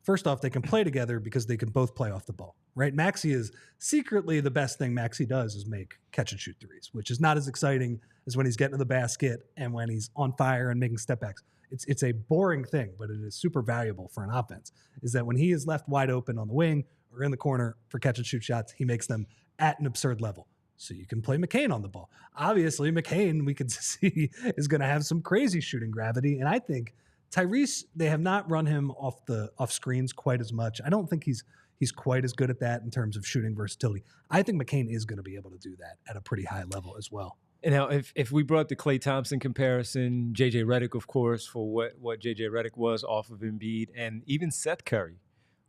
[SPEAKER 2] first off, they can play together because they can both play off the ball, right? Maxey is secretly the best thing Maxey does is make catch-and-shoot threes, which is not as exciting as when he's getting to the basket and when he's on fire and making step backs. It's a boring thing, but it is super valuable for an offense, is that when he is left wide open on the wing or in the corner for catch-and-shoot shots, he makes them at an absurd level. So you can play McCain on the ball. Obviously, McCain, we can see, is going to have some crazy shooting gravity. And I think Tyrese, they have not run him off screens quite as much. I don't think he's quite as good at that in terms of shooting versatility. I think McCain is going to be able to do that at a pretty high level as well.
[SPEAKER 1] And now, if we brought the Klay Thompson comparison, J.J. Redick, of course, for what J.J. Redick was off of Embiid, and even Seth Curry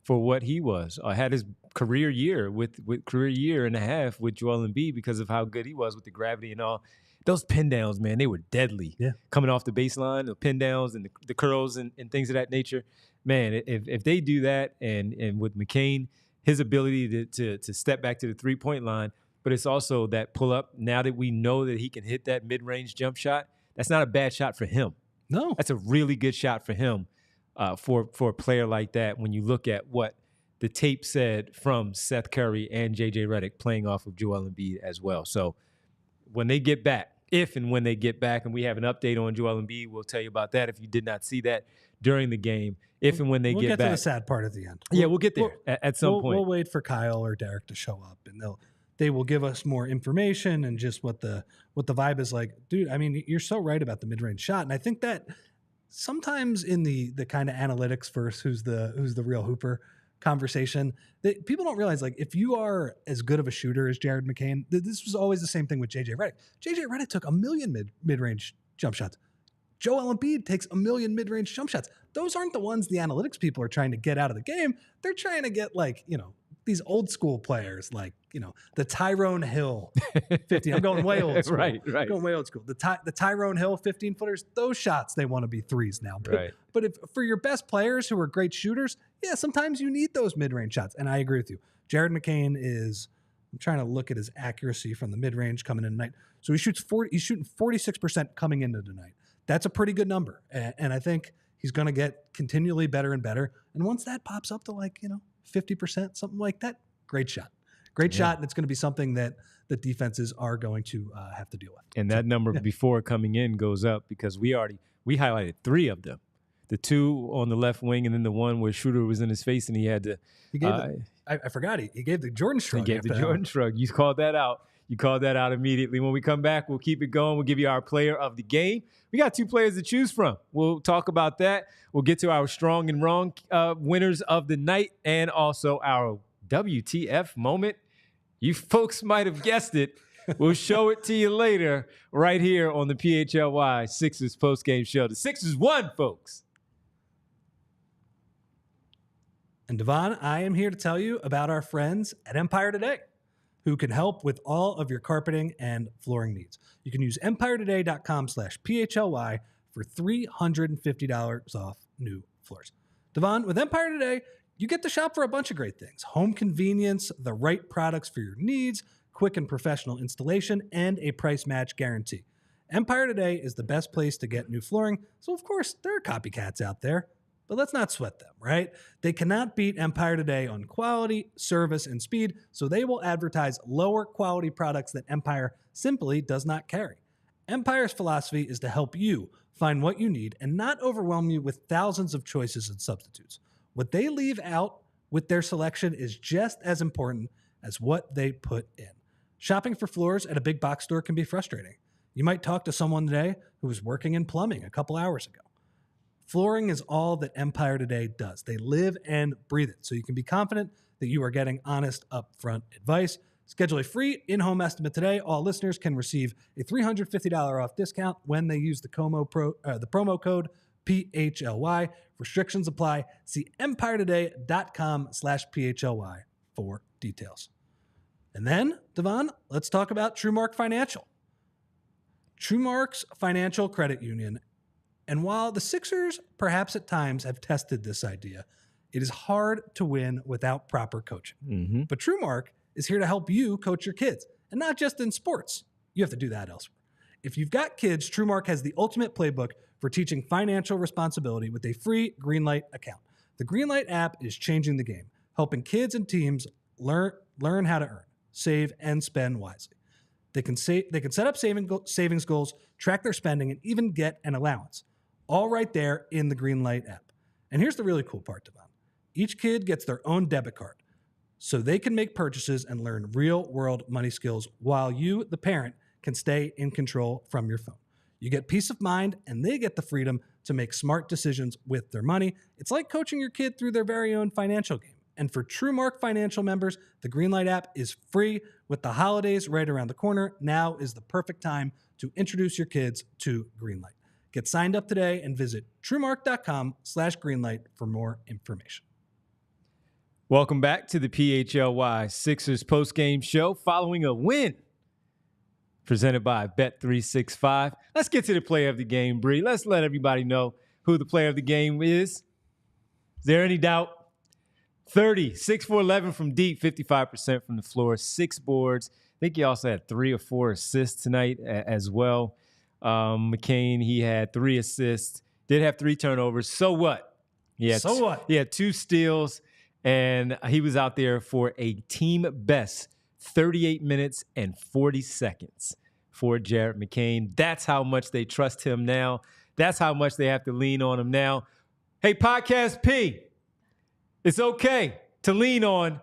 [SPEAKER 1] for what he was, had his career year career year and a half with Joel Embiid because of how good he was with the gravity and all. Those pin downs, man, they were deadly. Yeah. Coming off the baseline, the pin downs and the curls and things of that nature. Man, if they do that and with McCain, his ability to step back to the 3-point line, but it's also that pull up. Now that we know that he can hit that mid-range jump shot, that's not a bad shot for him.
[SPEAKER 2] No.
[SPEAKER 1] That's a really good shot for him. For a player like that, when you look at what the tape said from Seth Curry and J.J. Redick playing off of Joel Embiid as well. So when they get back, if and when they get back. And we have an update on Joel Embiid. We'll tell you about that if you did not see that during the game. If and when they get back.
[SPEAKER 2] We'll get to the sad part at the end.
[SPEAKER 1] We'll get there at some point.
[SPEAKER 2] We'll wait for Kyle or Derek to show up, and they will give us more information and just what the vibe is like. Dude, I mean, you're so right about the mid-range shot, and I think that sometimes in the kind of analytics versus who's the real hooper conversation, that people don't realize, like, if you are as good of a shooter as Jared McCain, this was always the same thing with JJ Redick. JJ Redick took 1 million mid-range jump shots. Joel Embiid takes 1 million mid-range jump shots. Those aren't the ones the analytics people are trying to get out of the game. They're trying to get, like, these old school players, like, the Tyrone Hill 15. I'm going way old school.
[SPEAKER 1] Right.
[SPEAKER 2] I'm going way old school. The Tyrone Hill 15-footers, those shots, they want to be threes now. But if for your best players who are great shooters, yeah, sometimes you need those mid-range shots. And I agree with you. Jared McCain I'm trying to look at his accuracy from the mid-range coming in tonight. So he's shooting 46% coming into tonight. That's a pretty good number. And I think he's going to get continually better and better. And once that pops up to 50%, something like that, great shot. Great shot, and it's going to be something that the defenses are going to have to deal with.
[SPEAKER 1] And that number before coming in goes up because we highlighted 3 of them. The 2 on the left wing, and then the one where Schroeder was in his face and he had to.
[SPEAKER 2] He gave I forgot he gave the Jordan shrug.
[SPEAKER 1] He gave the Jordan shrug. You called that out. You called that out immediately. When we come back, we'll keep it going. We'll give you our player of the game. We got 2 players to choose from. We'll talk about that. We'll get to our strong and wrong winners of the night and also our WTF moment. You folks might have guessed it. We'll show it to you later right here on the PHLY Sixers postgame show. The Sixers won, folks.
[SPEAKER 2] And Devon, I am here to tell you about our friends at Empire Today, who can help with all of your carpeting and flooring needs. You can use empiretoday.com/PHLY for $350 off new floors. Devon, with Empire Today, you get to shop for a bunch of great things. Home convenience, the right products for your needs, quick and professional installation, and a price match guarantee. Empire Today is the best place to get new flooring, so of course there are copycats out there, but let's not sweat them, right? They cannot beat Empire Today on quality, service, and speed, so they will advertise lower quality products that Empire simply does not carry. Empire's philosophy is to help you find what you need and not overwhelm you with thousands of choices and substitutes. What they leave out with their selection is just as important as what they put in. Shopping for floors at a big box store can be frustrating. You might talk to someone today who was working in plumbing a couple hours ago. Flooring is all that Empire Today does. They live and breathe it, so you can be confident that you are getting honest, upfront advice. Schedule a free in-home estimate today. All listeners can receive a $350 off discount when they use the promo code PHLY. Restrictions apply. See empiretoday.com/PHLY for details. And then, Devon, let's talk about TrueMark Financial. TrueMark's financial credit union. And while the Sixers perhaps at times have tested this idea, it is hard to win without proper coaching. Mm-hmm. But TrueMark is here to help you coach your kids, and not just in sports. You have to do that elsewhere. If you've got kids, TrueMark has the ultimate playbook for teaching financial responsibility with a free Greenlight account. The Greenlight app is changing the game, helping kids and teams learn how to earn, save, and spend wisely. They can set up savings goals, track their spending, and even get an allowance, all right there in the Greenlight app. And here's the really cool part, Devon. Each kid gets their own debit card, so they can make purchases and learn real-world money skills while you, the parent, can stay in control from your phone. You get peace of mind, and they get the freedom to make smart decisions with their money. It's like coaching your kid through their very own financial game. And for TrueMark Financial members, the Greenlight app is free. With the holidays right around the corner, now is the perfect time to introduce your kids to Greenlight. Get signed up today and visit TrueMark.com/Greenlight for more information.
[SPEAKER 1] Welcome back to the PHLY Sixers postgame show following a win presented by Bet365. Let's get to the player of the game, Bree. Let's let everybody know who the player of the game is. Is there any doubt? 30, 6 for 11 from deep, 55% from the floor, 6 boards. I think he also had 3 or 4 assists tonight as well. McCain, he had 3 assists, did have 3 turnovers. So what? He had 2 steals, and he was out there for a team best 38 minutes and 40 seconds for Jared McCain. That's how much they trust him now. That's how much they have to lean on him now. Hey, Podcast P, it's okay to lean on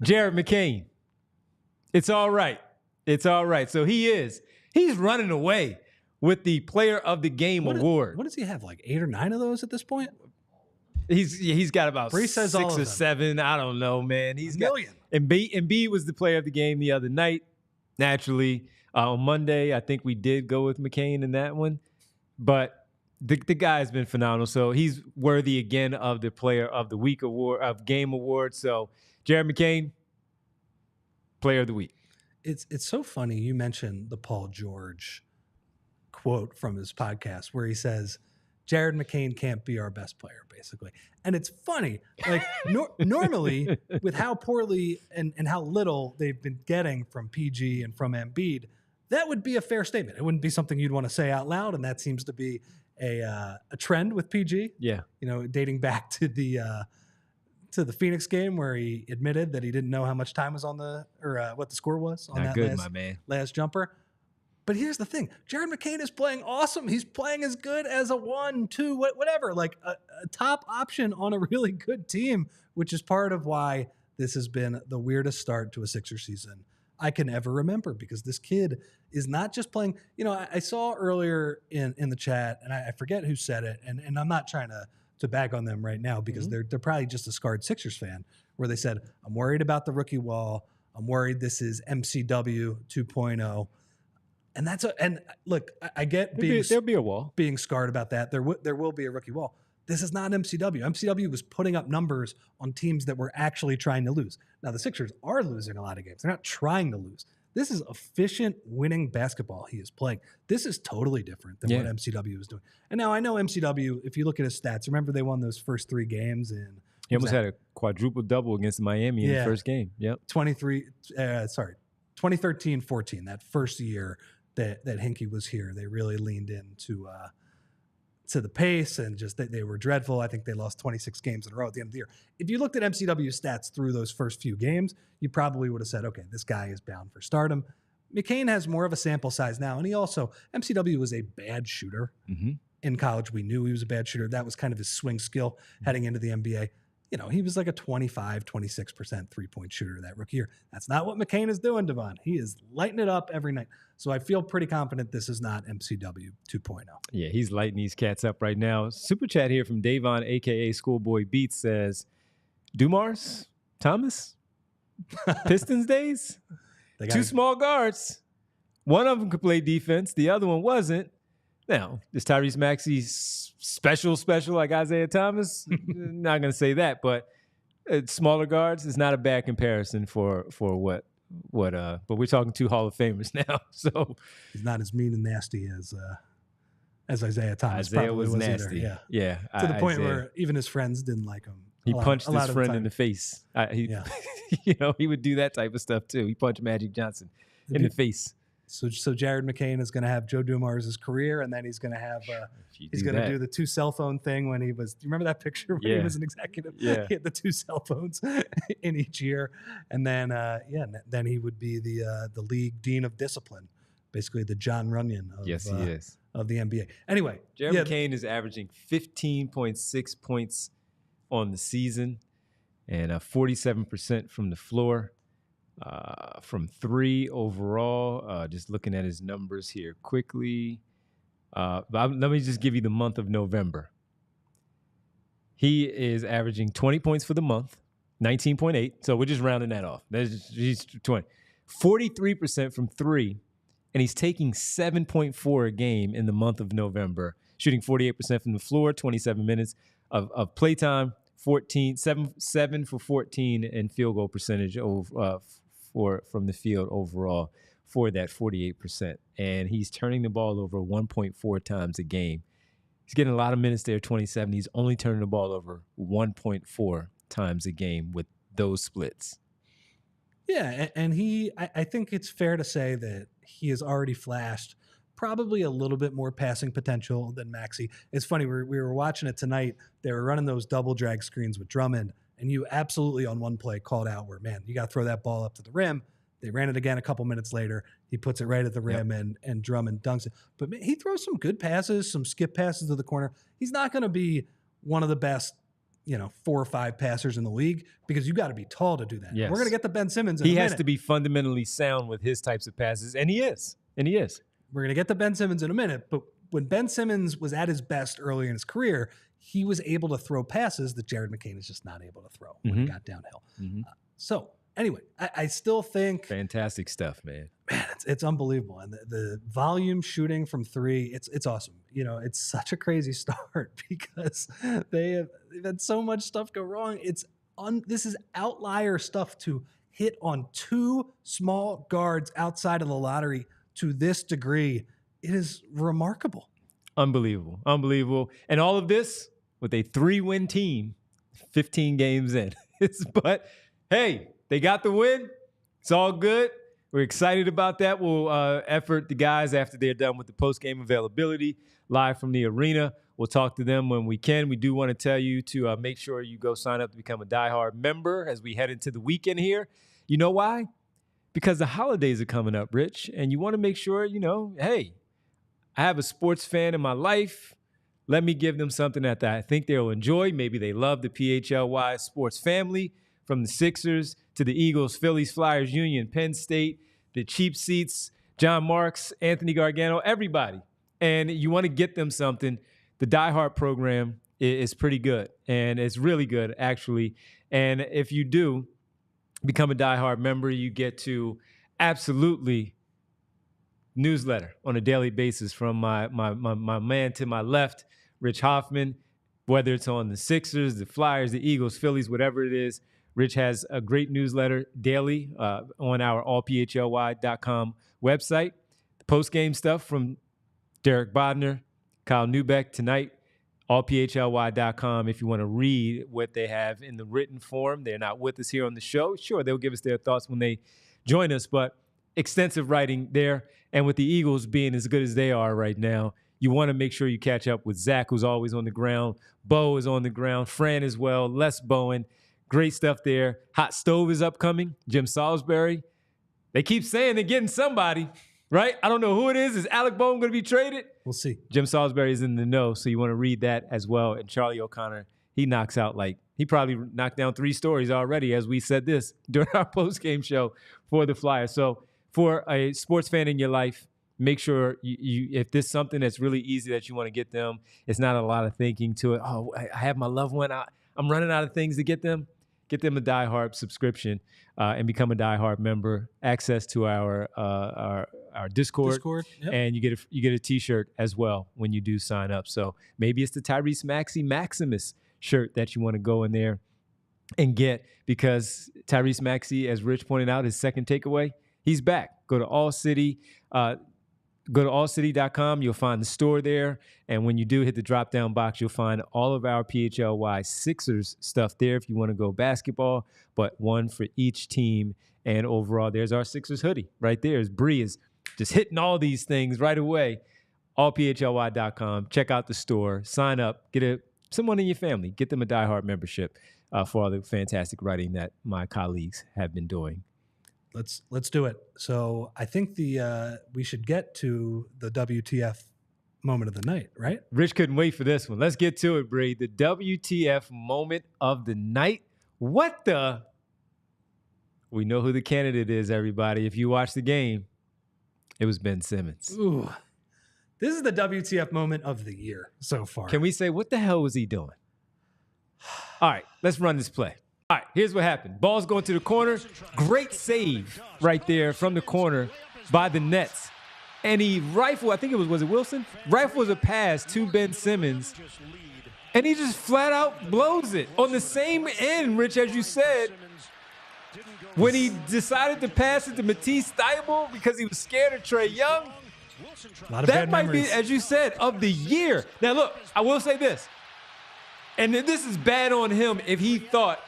[SPEAKER 1] Jared McCain. It's all right. It's all right. So he's running away with the Player of the Game award.
[SPEAKER 2] What does he have, like 8 or 9 of those at this point?
[SPEAKER 1] He's got about
[SPEAKER 2] Bree says
[SPEAKER 1] 6 or 7. I don't know, man. He's got
[SPEAKER 2] million.
[SPEAKER 1] Embiid was the Player of the Game the other night. Naturally, on Monday, I think we did go with McCain in that one, but the guy has been phenomenal. So he's worthy again of the Player of the Week award, of Game award. So Jared McCain, Player of the Week.
[SPEAKER 2] It's so funny you mentioned the Paul George quote from his podcast where he says, Jared McCain can't be our best player, basically. And it's funny. Like normally with how poorly and how little they've been getting from PG and from Embiid, that would be a fair statement. It wouldn't be something you'd want to say out loud. And that seems to be a trend with PG.
[SPEAKER 1] Yeah.
[SPEAKER 2] You know, dating back to the Phoenix game where he admitted that he didn't know how much time was on what the score was on
[SPEAKER 1] Not
[SPEAKER 2] that
[SPEAKER 1] good,
[SPEAKER 2] last jumper. But here's the thing. Jared McCain is playing awesome. He's playing as good as a 1, 2, whatever, like a top option on a really good team, which is part of why this has been the weirdest start to a Sixers season I can ever remember, because this kid is not just playing. You know, I saw earlier in the chat, and I forget who said it, and I'm not trying to bag on them right now because they're probably just a scarred Sixers fan, where they said, I'm worried about the rookie wall. I'm worried this is MCW 2.0. And look, I get
[SPEAKER 1] there'll be a wall.
[SPEAKER 2] Being scarred about that. There will be a rookie wall. This is not MCW. MCW was putting up numbers on teams that were actually trying to lose. Now, the Sixers are losing a lot of games. They're not trying to lose. This is efficient winning basketball he is playing. This is totally different than what MCW was doing. And now I know MCW, if you look at his stats, remember they won those first 3 games in...
[SPEAKER 1] He almost had a quadruple double against Miami in the first game. Yep.
[SPEAKER 2] 2013-14, that first year that Hinkie was here, they really leaned into to the pace and just they were dreadful. I think they lost 26 games in a row at the end of the year. If you looked at MCW stats through those first few games, you probably would have said, okay, this guy is bound for stardom. McCain has more of a sample size now, and MCW was a bad shooter. In college. We knew he was a bad shooter. That was kind of his swing skill heading into the NBA. You know, he was like a 25, 26% three-point shooter that rookie year. That's not what McCain is doing, Devon. He is lighting it up every night. So I feel pretty confident this is not MCW 2.0.
[SPEAKER 1] Yeah, he's lighting these cats up right now. Super chat here from Davon, a.k.a. Schoolboy Beats, says, Dumars, Thomas, Pistons days, 2 small guards. One of them could play defense. The other one wasn't. Now, is Tyrese Maxey special like Isaiah Thomas? Not going to say that, but smaller guards is not a bad comparison for what. But we're talking 2 Hall of Famers now, so
[SPEAKER 2] he's not as mean and nasty as Isaiah Thomas.
[SPEAKER 1] Isaiah was nasty,
[SPEAKER 2] either.
[SPEAKER 1] Yeah.
[SPEAKER 2] To the point where even his friends didn't like him.
[SPEAKER 1] He punched his friend in the face. You know, he would do that type of stuff too. He punched Magic Johnson in the face.
[SPEAKER 2] So Jared McCain is going to have Joe Dumars' career, and then he's going to have he's going to do the 2 cell phone thing when he was. Do you remember that picture when he was an executive?
[SPEAKER 1] Yeah,
[SPEAKER 2] he had the 2 cell phones in each year, and then then he would be the league dean of discipline, basically the John Runyon of,
[SPEAKER 1] he is.
[SPEAKER 2] Of the NBA. Anyway,
[SPEAKER 1] Jared McCain is averaging 15.6 points on the season, and 47% from the floor. From 3 overall, just looking at his numbers here quickly. Let me just give you the month of November. He is averaging 20 points for the month, 19.8. So we're just rounding that off. He's 20. 43% from 3, and he's taking 7.4 a game in the month of November, shooting 48% from the floor, 27 minutes of playtime, 7 for 14 and field goal percentage from the field overall for that 48%. And he's turning the ball over 1.4 times a game. He's getting a lot of minutes there, 27. He's only turning the ball over 1.4 times a game with those splits.
[SPEAKER 2] Yeah, and I think it's fair to say that he has already flashed probably a little bit more passing potential than Maxey. It's funny, we were watching it tonight. They were running those double drag screens with Drummond, and you absolutely on one play called out where, man, you got to throw that ball up to the rim. They ran it again a couple minutes later. He puts it right at the rim, and Drummond dunks it. But he throws some good passes, some skip passes to the corner. He's not going to be one of the best, 4 or 5 passers in the league, because you got to be tall to do that.
[SPEAKER 1] Yes.
[SPEAKER 2] We're going to get the Ben Simmons in a
[SPEAKER 1] He
[SPEAKER 2] minute.
[SPEAKER 1] has to be fundamentally sound with his types of passes, and he is.
[SPEAKER 2] We're going to get the Ben Simmons in a minute, but when Ben Simmons was at his best early in his career, he was able to throw passes that Jared McCain is just not able to throw when he got downhill. So anyway, I still think
[SPEAKER 1] fantastic stuff, man.
[SPEAKER 2] It's unbelievable, and the volume shooting from 3, it's awesome. It's such a crazy start because they've had so much stuff go wrong. This is outlier stuff to hit on 2 small guards outside of the lottery to this degree. It is remarkable.
[SPEAKER 1] Unbelievable. And all of this with a 3-win team, 15 games in. But hey, they got the win. It's all good. We're excited about that. We'll effort the guys after they're done with the post-game availability live from the arena. We'll talk to them when we can. We do want to tell you to make sure you go sign up to become a diehard member as we head into the weekend here. You know why? Because the holidays are coming up, Rich, and you want to make sure, hey, I have a sports fan in my life. Let me give them something that I think they'll enjoy. Maybe they love the PHLY sports family, from the Sixers to the Eagles, Phillies, Flyers, Union, Penn State, the cheap seats, John Marks, Anthony Gargano, everybody. And you want to get them something. The Die Hard program is pretty good, and it's really good, actually. And if you do become a Die Hard member, you get to absolutely newsletter on a daily basis from my man to my left, Rich Hoffman, whether it's on the Sixers, the Flyers, the Eagles, Phillies, whatever it is. Rich has a great newsletter daily on our allphly.com website. The post-game stuff from Derek Bodner, Kyle Neubeck tonight, allphly.com. If you want to read what they have in the written form, they're not with us here on the show. Sure, they'll give us their thoughts when they join us, but extensive writing there. And with the Eagles being as good as they are right now, you want to make sure you catch up with Zach, who's always on the ground. Bo is on the ground. Fran as well. Les Bowen. Great stuff there. Hot Stove is upcoming. Jim Salisbury. They keep saying they're getting somebody, right? I don't know who it is. Is Alec Bowen going to be traded?
[SPEAKER 2] We'll see.
[SPEAKER 1] Jim Salisbury is in the know, so you want to read that as well. And Charlie O'Connor, he knocks out he probably knocked down 3 stories already as we said this during our post-game show for the Flyers. So for a sports fan in your life, make sure you if there's something that's really easy that you want to get them, it's not a lot of thinking to it. Oh, I have my loved one. I'm running out of things to get them. Get them a Die Hard subscription and become a Die Hard member. Access to our Discord,
[SPEAKER 2] yep.
[SPEAKER 1] And you get a T-shirt as well when you do sign up. So maybe it's the Tyrese Maxey Maximus shirt that you want to go in there and get, because Tyrese Maxey, as Rich pointed out, his second takeaway, he's back. Go to allcity.com. You'll find the store there. And when you do hit the drop-down box, you'll find all of our PHLY Sixers stuff there if you want to go basketball, but one for each team. And overall, there's our Sixers hoodie right there. Bree is just hitting all these things right away. Allphly.com. Check out the store. Sign up. Get someone in your family. Get them a Die Hard membership for all the fantastic writing that my colleagues have been doing.
[SPEAKER 2] Let's do it. So I think we should get to the WTF moment of the night, right?
[SPEAKER 1] Rich couldn't wait for this one. Let's get to it, Bree. The WTF moment of the night. What the? We know who the candidate is, everybody. If you watch the game, it was Ben Simmons.
[SPEAKER 2] Ooh. This is the WTF moment of the year so far.
[SPEAKER 1] Can we say, what the hell was he doing? All right, let's run this play. All right, here's what happened. Ball's going to the corner. Great save right there from the corner by the Nets. And he rifled, I think was it Wilson? Rifles a pass to Ben Simmons. And he just flat out blows it on the same end, Rich, as you said, when he decided to pass it to Matisse Thybulle because he was scared of Trae Young. That might be, as you said, of the year. Now, look, I will say this. And this is bad on him if he thought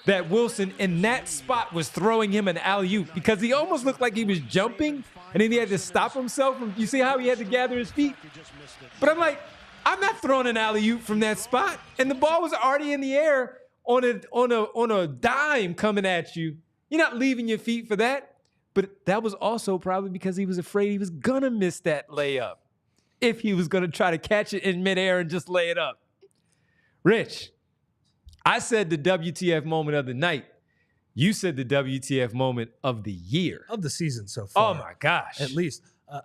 [SPEAKER 1] that Wilson in that spot was throwing him an alley-oop, because he almost looked like he was jumping and then he had to stop himself. You see how he had to gather his feet? But I'm like, I'm not throwing an alley-oop from that spot. And the ball was already in the air on a dime coming at you. You're not leaving your feet for that. But that was also probably because he was afraid he was going to miss that layup if he was going to try to catch it in midair and just lay it up. Rich, I said the WTF moment of the night. You said the WTF moment of the year.
[SPEAKER 2] Of the season so far.
[SPEAKER 1] Oh, my gosh.
[SPEAKER 2] At least.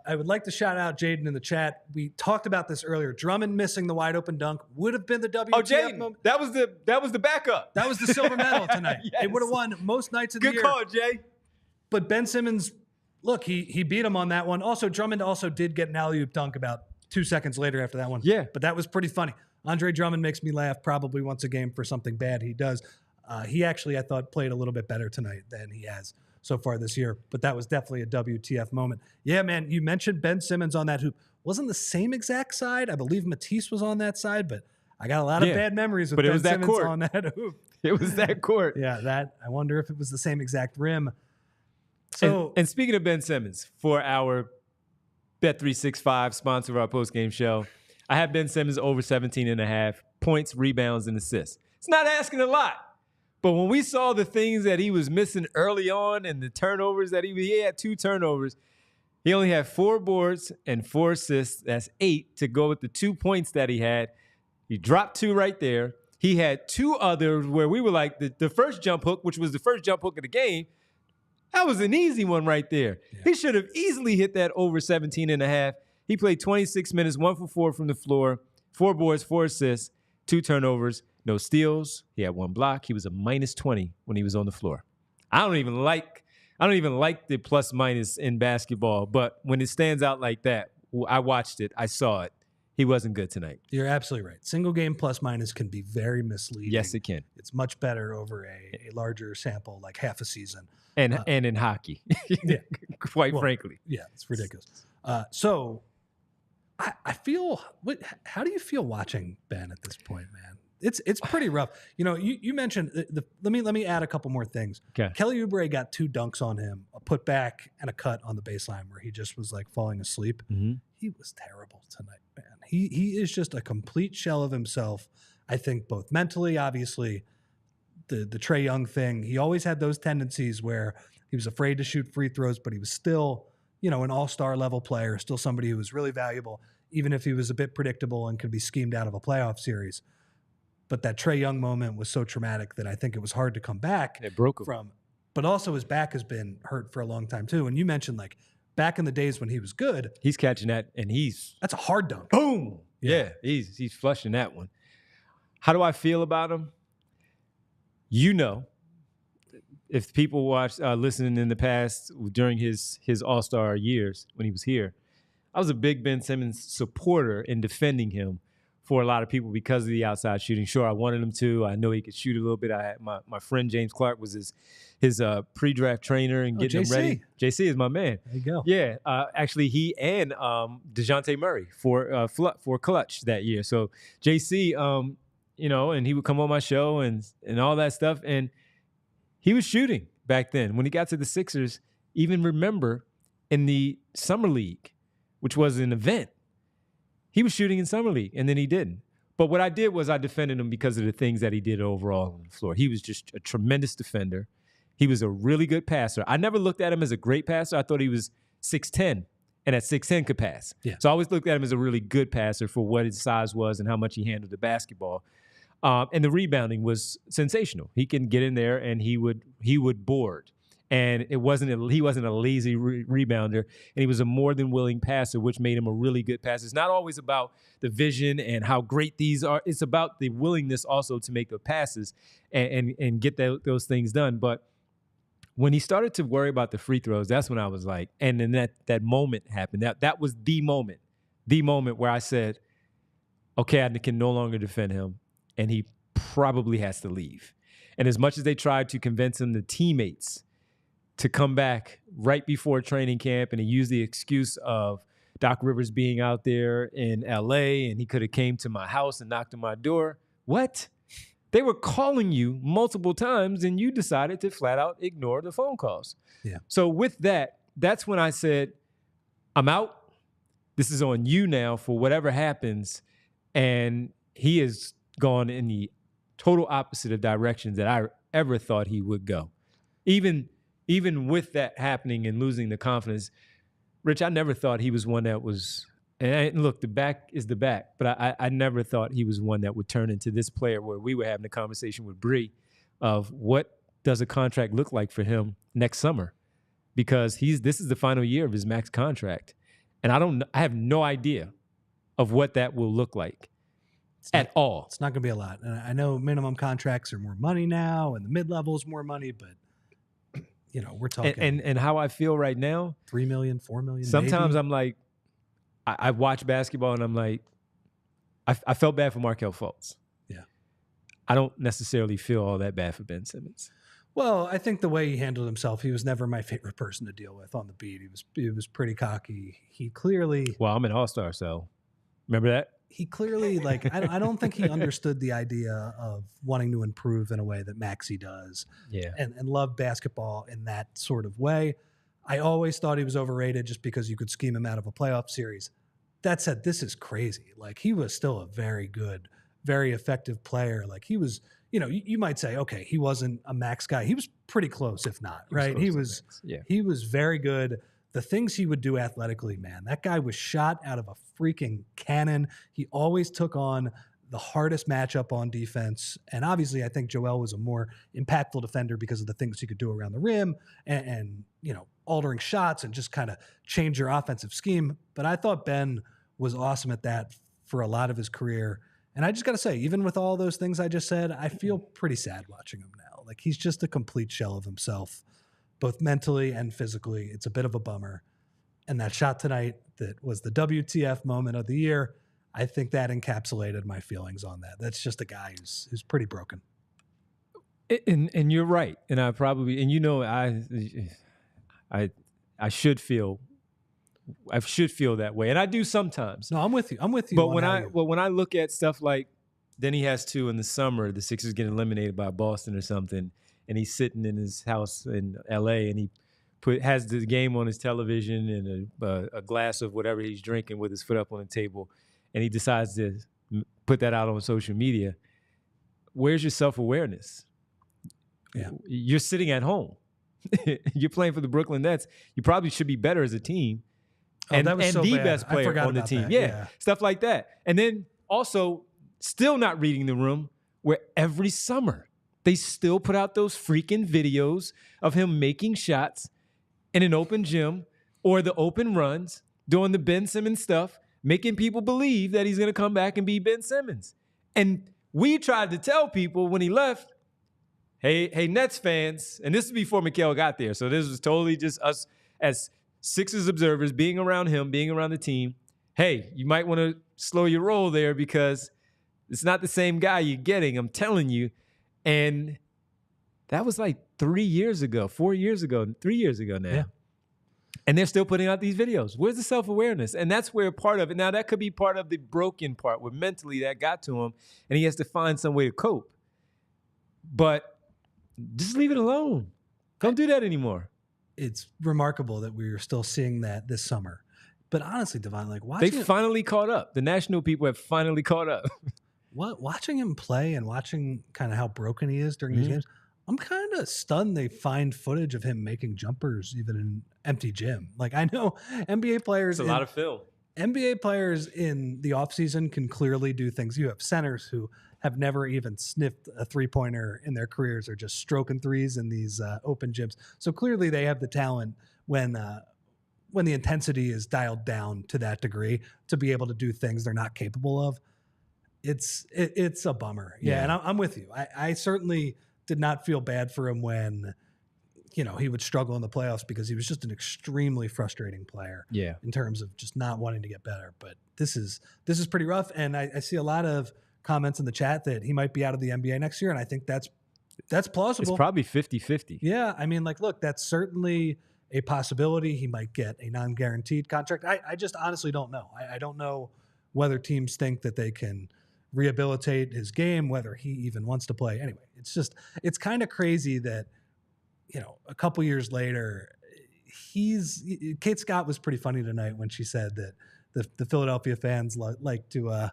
[SPEAKER 2] I would like to shout out Jaden in the chat. We talked about this earlier. Drummond missing the wide open dunk would have been the WTF moment.
[SPEAKER 1] That was the backup.
[SPEAKER 2] That was the silver medal tonight.
[SPEAKER 1] Yes.
[SPEAKER 2] It would have won most nights of the year.
[SPEAKER 1] Good call, Jay.
[SPEAKER 2] But Ben Simmons, look, he beat him on that one. Also, Drummond also did get an alley-oop dunk about 2 seconds later after that one.
[SPEAKER 1] Yeah.
[SPEAKER 2] But that was pretty funny. Andre Drummond makes me laugh probably once a game for something bad he does. He actually, I thought, played a little bit better tonight than he has so far this year. But that was definitely a WTF moment. Yeah, man, you mentioned Ben Simmons on that hoop. Wasn't the same exact side. I believe Matisse was on that side, but I got a lot of bad memories with Ben Simmons on that hoop.
[SPEAKER 1] It was that court.
[SPEAKER 2] Yeah, I wonder if it was the same exact rim. So,
[SPEAKER 1] and speaking of Ben Simmons, for our Bet365 sponsor of our postgame show, I have Ben Simmons over 17.5 points, rebounds, and assists. It's not asking a lot. But when we saw the things that he was missing early on and the turnovers that he had 2 turnovers, he only had 4 boards and 4 assists. That's 8 to go with the 2 points that he had. He dropped 2 right there. He had 2 others where we were like, the first jump hook, which was the first jump hook of the game, that was an easy one right there. Yeah. He should have easily hit that over 17.5. He played 26 minutes, 1 for 4 from the floor, 4 boards, 4 assists, 2 turnovers. No steals. He had 1 block. He was a -20 when he was on the floor. I don't even like the plus minus in basketball, but when it stands out like that, I watched it. I saw it. He wasn't good tonight.
[SPEAKER 2] You're absolutely right. Single game plus minus can be very misleading.
[SPEAKER 1] Yes, it can.
[SPEAKER 2] It's much better over a larger sample, like half a season.
[SPEAKER 1] And in hockey,
[SPEAKER 2] yeah,
[SPEAKER 1] quite frankly.
[SPEAKER 2] Yeah, it's ridiculous. So I feel. How do you feel watching Ben at this point, man? It's pretty rough. You know, you mentioned let me add a couple more things.
[SPEAKER 1] Okay.
[SPEAKER 2] Kelly Oubre got 2 dunks on him, a putback and a cut on the baseline where he just was like falling asleep.
[SPEAKER 1] Mm-hmm.
[SPEAKER 2] He was terrible tonight, man. He is just a complete shell of himself. I think both mentally, obviously, the Trae Young thing. He always had those tendencies where he was afraid to shoot free throws, but he was still, an all-star level player, still somebody who was really valuable, even if he was a bit predictable and could be schemed out of a playoff series. But that Trae Young moment was so traumatic that I think it was hard to come back from. But also his back has been hurt for a long time too. And you mentioned like back in the days when he was good.
[SPEAKER 1] He's catching that and
[SPEAKER 2] that's a hard dunk.
[SPEAKER 1] Boom. Yeah, he's flushing that one. How do I feel about him? If people watched listening in the past during his All-Star years when he was here, I was a big Ben Simmons supporter in defending him for a lot of people because of the outside shooting. Sure, I wanted him to. I know he could shoot a little bit. I had my friend James Clark was his pre-draft trainer and getting him ready. JC is my man.
[SPEAKER 2] There you go.
[SPEAKER 1] Yeah, actually, he and DeJounte Murray for Clutch that year. So JC, and he would come on my show and all that stuff, and he was shooting back then. When he got to the Sixers, even remember in the Summer League, which was an event, he was shooting in Summer League, and then he didn't. But what I did was I defended him because of the things that he did overall on the floor. He was just a tremendous defender. He was a really good passer. I never looked at him as a great passer. I thought he was 6'10", and at 6'10" could pass. Yeah. So I always looked at him as a really good passer for what his size was and how much he handled the basketball. And the rebounding was sensational. He can get in there, and he would board. And he wasn't a lazy rebounder, and he was a more than willing passer, which made him a really good passer. It's not always about the vision and how great these are. It's about the willingness also to make the passes and get those things done. But when he started to worry about the free throws, that's when I was like, and then that moment happened. That was the moment where I said, okay, I can no longer defend him, and he probably has to leave. And as much as they tried to convince him, the teammates, to come back right before training camp, and he used the excuse of Doc Rivers being out there in L.A. and he could have came to my house and knocked on my door. What? They were calling you multiple times, and you decided to flat out ignore the phone calls.
[SPEAKER 2] Yeah.
[SPEAKER 1] So with that, that's when I said, I'm out. This is on you now for whatever happens. And he has gone in the total opposite of directions that I ever thought he would go. Even even with that happening and losing the confidence, Rich, I never thought he was one that was. And look, the back is the back, but I never thought he was one that would turn into this player where we were having a conversation with Bree of what does a contract look like for him next summer, because this is the final year of his max contract, and I have no idea of what that will look like at all.
[SPEAKER 2] It's not going to be a lot, and I know minimum contracts are more money now, and the mid level is more money, but we're talking
[SPEAKER 1] and how I feel right now,
[SPEAKER 2] $3 million, $4 million.
[SPEAKER 1] Sometimes
[SPEAKER 2] maybe.
[SPEAKER 1] I'm like. I watch basketball and I'm like, I felt bad for Markelle Fultz.
[SPEAKER 2] Yeah.
[SPEAKER 1] I don't necessarily feel all that bad for Ben Simmons.
[SPEAKER 2] Well, I think the way he handled himself, he was never my favorite person to deal with on the beat. He was pretty cocky. He clearly.
[SPEAKER 1] Well, I'm an all-star, so remember that?
[SPEAKER 2] He clearly, I don't think he understood the idea of wanting to improve in a way that Maxey does.
[SPEAKER 1] Yeah.
[SPEAKER 2] And loved basketball in that sort of way. I always thought he was overrated just because you could scheme him out of a playoff series. That said, this is crazy. Like, he was still a very good, very effective player. Like, he was, you might say, okay, he wasn't a max guy. He was pretty close, if not, right? He was very good. The things he would do athletically, man, that guy was shot out of a freaking cannon. He always took on the hardest matchup on defense. And obviously, I think Joel was a more impactful defender because of the things he could do around the rim and altering shots and just kind of change your offensive scheme. But I thought Ben was awesome at that for a lot of his career. And I just got to say, even with all those things I just said, I feel pretty sad watching him now. Like, he's just a complete shell of himself, both mentally and physically. It's a bit of a bummer. And that shot tonight that was the WTF moment of the year, I think that encapsulated my feelings on that. That's just a guy who's pretty broken.
[SPEAKER 1] And you're right. And I probably, I should feel that way. And I do sometimes.
[SPEAKER 2] No, I'm with you.
[SPEAKER 1] But when I look at stuff like, then he has to in the summer, the Sixers get eliminated by Boston or something, and he's sitting in his house in LA and he has the game on his television and a glass of whatever he's drinking with his foot up on the table, and he decides to put that out on social media. Where's your self-awareness?
[SPEAKER 2] Yeah.
[SPEAKER 1] You're sitting at home. You're playing for the Brooklyn Nets. You probably should be better as a team. And the best player on the team. Yeah, stuff like that. And then also still not reading the room, where every summer they still put out those freaking videos of him making shots in an open gym or the open runs, doing the Ben Simmons stuff, making people believe that he's going to come back and be Ben Simmons. And we tried to tell people when he left, hey, Nets fans, and this is before Mikal got there, so this was totally just us as Sixers observers being around him, being around the team. Hey, you might want to slow your roll there because it's not the same guy you're getting, I'm telling you. And that was like 3 years ago, 4 years ago, 3 years ago now.
[SPEAKER 2] Yeah.
[SPEAKER 1] And they're still putting out these videos. Where's the self-awareness? And that's where part of it, now that could be part of the broken part where mentally that got to him and he has to find some way to cope. But just leave it alone. Don't do that anymore.
[SPEAKER 2] It's remarkable that we are still seeing that this summer. But honestly, Devon, like watching
[SPEAKER 1] they finally caught up. The national people have finally caught up.
[SPEAKER 2] Watching him play and watching kind of how broken he is during these games, I'm kind of stunned they find footage of him making jumpers even in empty gym. Like, I know NBA players.
[SPEAKER 1] It's a lot of film.
[SPEAKER 2] NBA players in the offseason can clearly do things. You have centers who have never even sniffed a three-pointer in their careers or just stroking threes in these open gyms. So clearly they have the talent when the intensity is dialed down to that degree to be able to do things they're not capable of. It's a bummer. Yeah. And I'm with you. I certainly did not feel bad for him when, he would struggle in the playoffs because he was just an extremely frustrating player.
[SPEAKER 1] Yeah.
[SPEAKER 2] In terms of just not wanting to get better. But this is pretty rough. And I see a lot of comments in the chat that he might be out of the NBA next year. And I think that's plausible.
[SPEAKER 1] It's probably 50-50.
[SPEAKER 2] Yeah. I mean, look, that's certainly a possibility. He might get a non-guaranteed contract. I just honestly don't know. I don't know whether teams think that they can rehabilitate his game, whether he even wants to play. Anyway, it's kind of crazy that, a couple years later, Kate Scott was pretty funny tonight when she said that the Philadelphia fans like to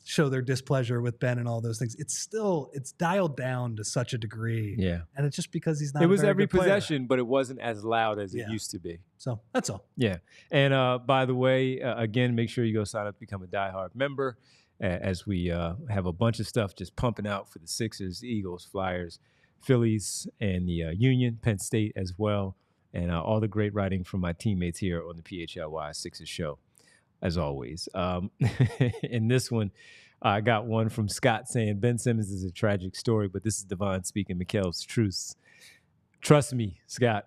[SPEAKER 2] show their displeasure with Ben and all those things. It's dialed down to such a degree.
[SPEAKER 1] Yeah.
[SPEAKER 2] And it's just because he's not
[SPEAKER 1] It was
[SPEAKER 2] a very
[SPEAKER 1] every
[SPEAKER 2] good player.
[SPEAKER 1] possession, but it wasn't as loud as
[SPEAKER 2] Yeah.
[SPEAKER 1] it used to be.
[SPEAKER 2] So that's all.
[SPEAKER 1] Yeah. And by the way, again, make sure you go sign up to become a diehard member as we have a bunch of stuff just pumping out for the Sixers, Eagles, Flyers, Phillies, and the Union, Penn State as well. And all the great writing from my teammates here on the PHLY Sixers show, as always. In this one, I got one from Scott saying, Ben Simmons is a tragic story, but this is Devon speaking Mikal's truths. Trust me, Scott,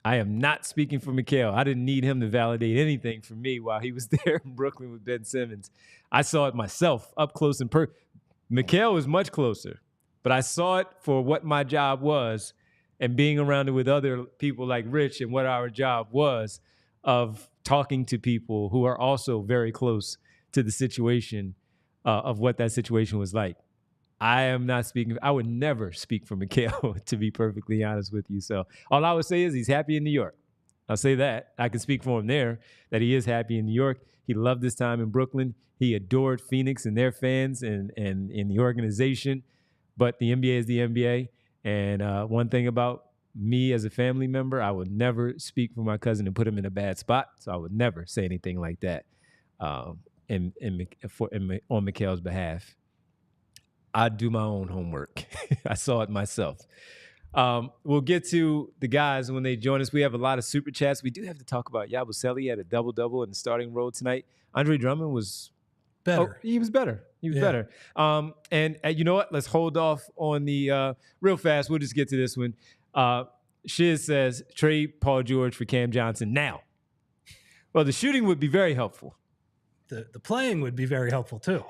[SPEAKER 1] I am not speaking for Mikal. I didn't need him to validate anything for me while he was there in Brooklyn with Ben Simmons. I saw it myself up close and personal. Mikal was much closer, but I saw it for what my job was and being around it with other people like Rich and what our job was of talking to people who are also very close to the situation of what that situation was like. I am not speaking. I would never speak for Mikal, to be perfectly honest with you. So all I would say is he's happy in New York. I'll say that. I can speak for him there, that he is happy in New York. He loved his time in Brooklyn. He adored Phoenix and their fans and the organization. But the NBA is the NBA. And one thing about me as a family member, I would never speak for my cousin and put him in a bad spot. So I would never say anything like that on Mikal's behalf. I do my own homework. I saw it myself. We'll get to the guys when they join us. We have a lot of super chats. We do have to talk about Yabusele had a double-double in the starting role tonight. Andre Drummond was
[SPEAKER 2] better.
[SPEAKER 1] He was better. He was better. And you know what? Let's hold off on the real fast. We'll just get to this one. Shiz says, trade Paul George for Cam Johnson now. Well, the shooting would be very helpful.
[SPEAKER 2] The playing would be very helpful too.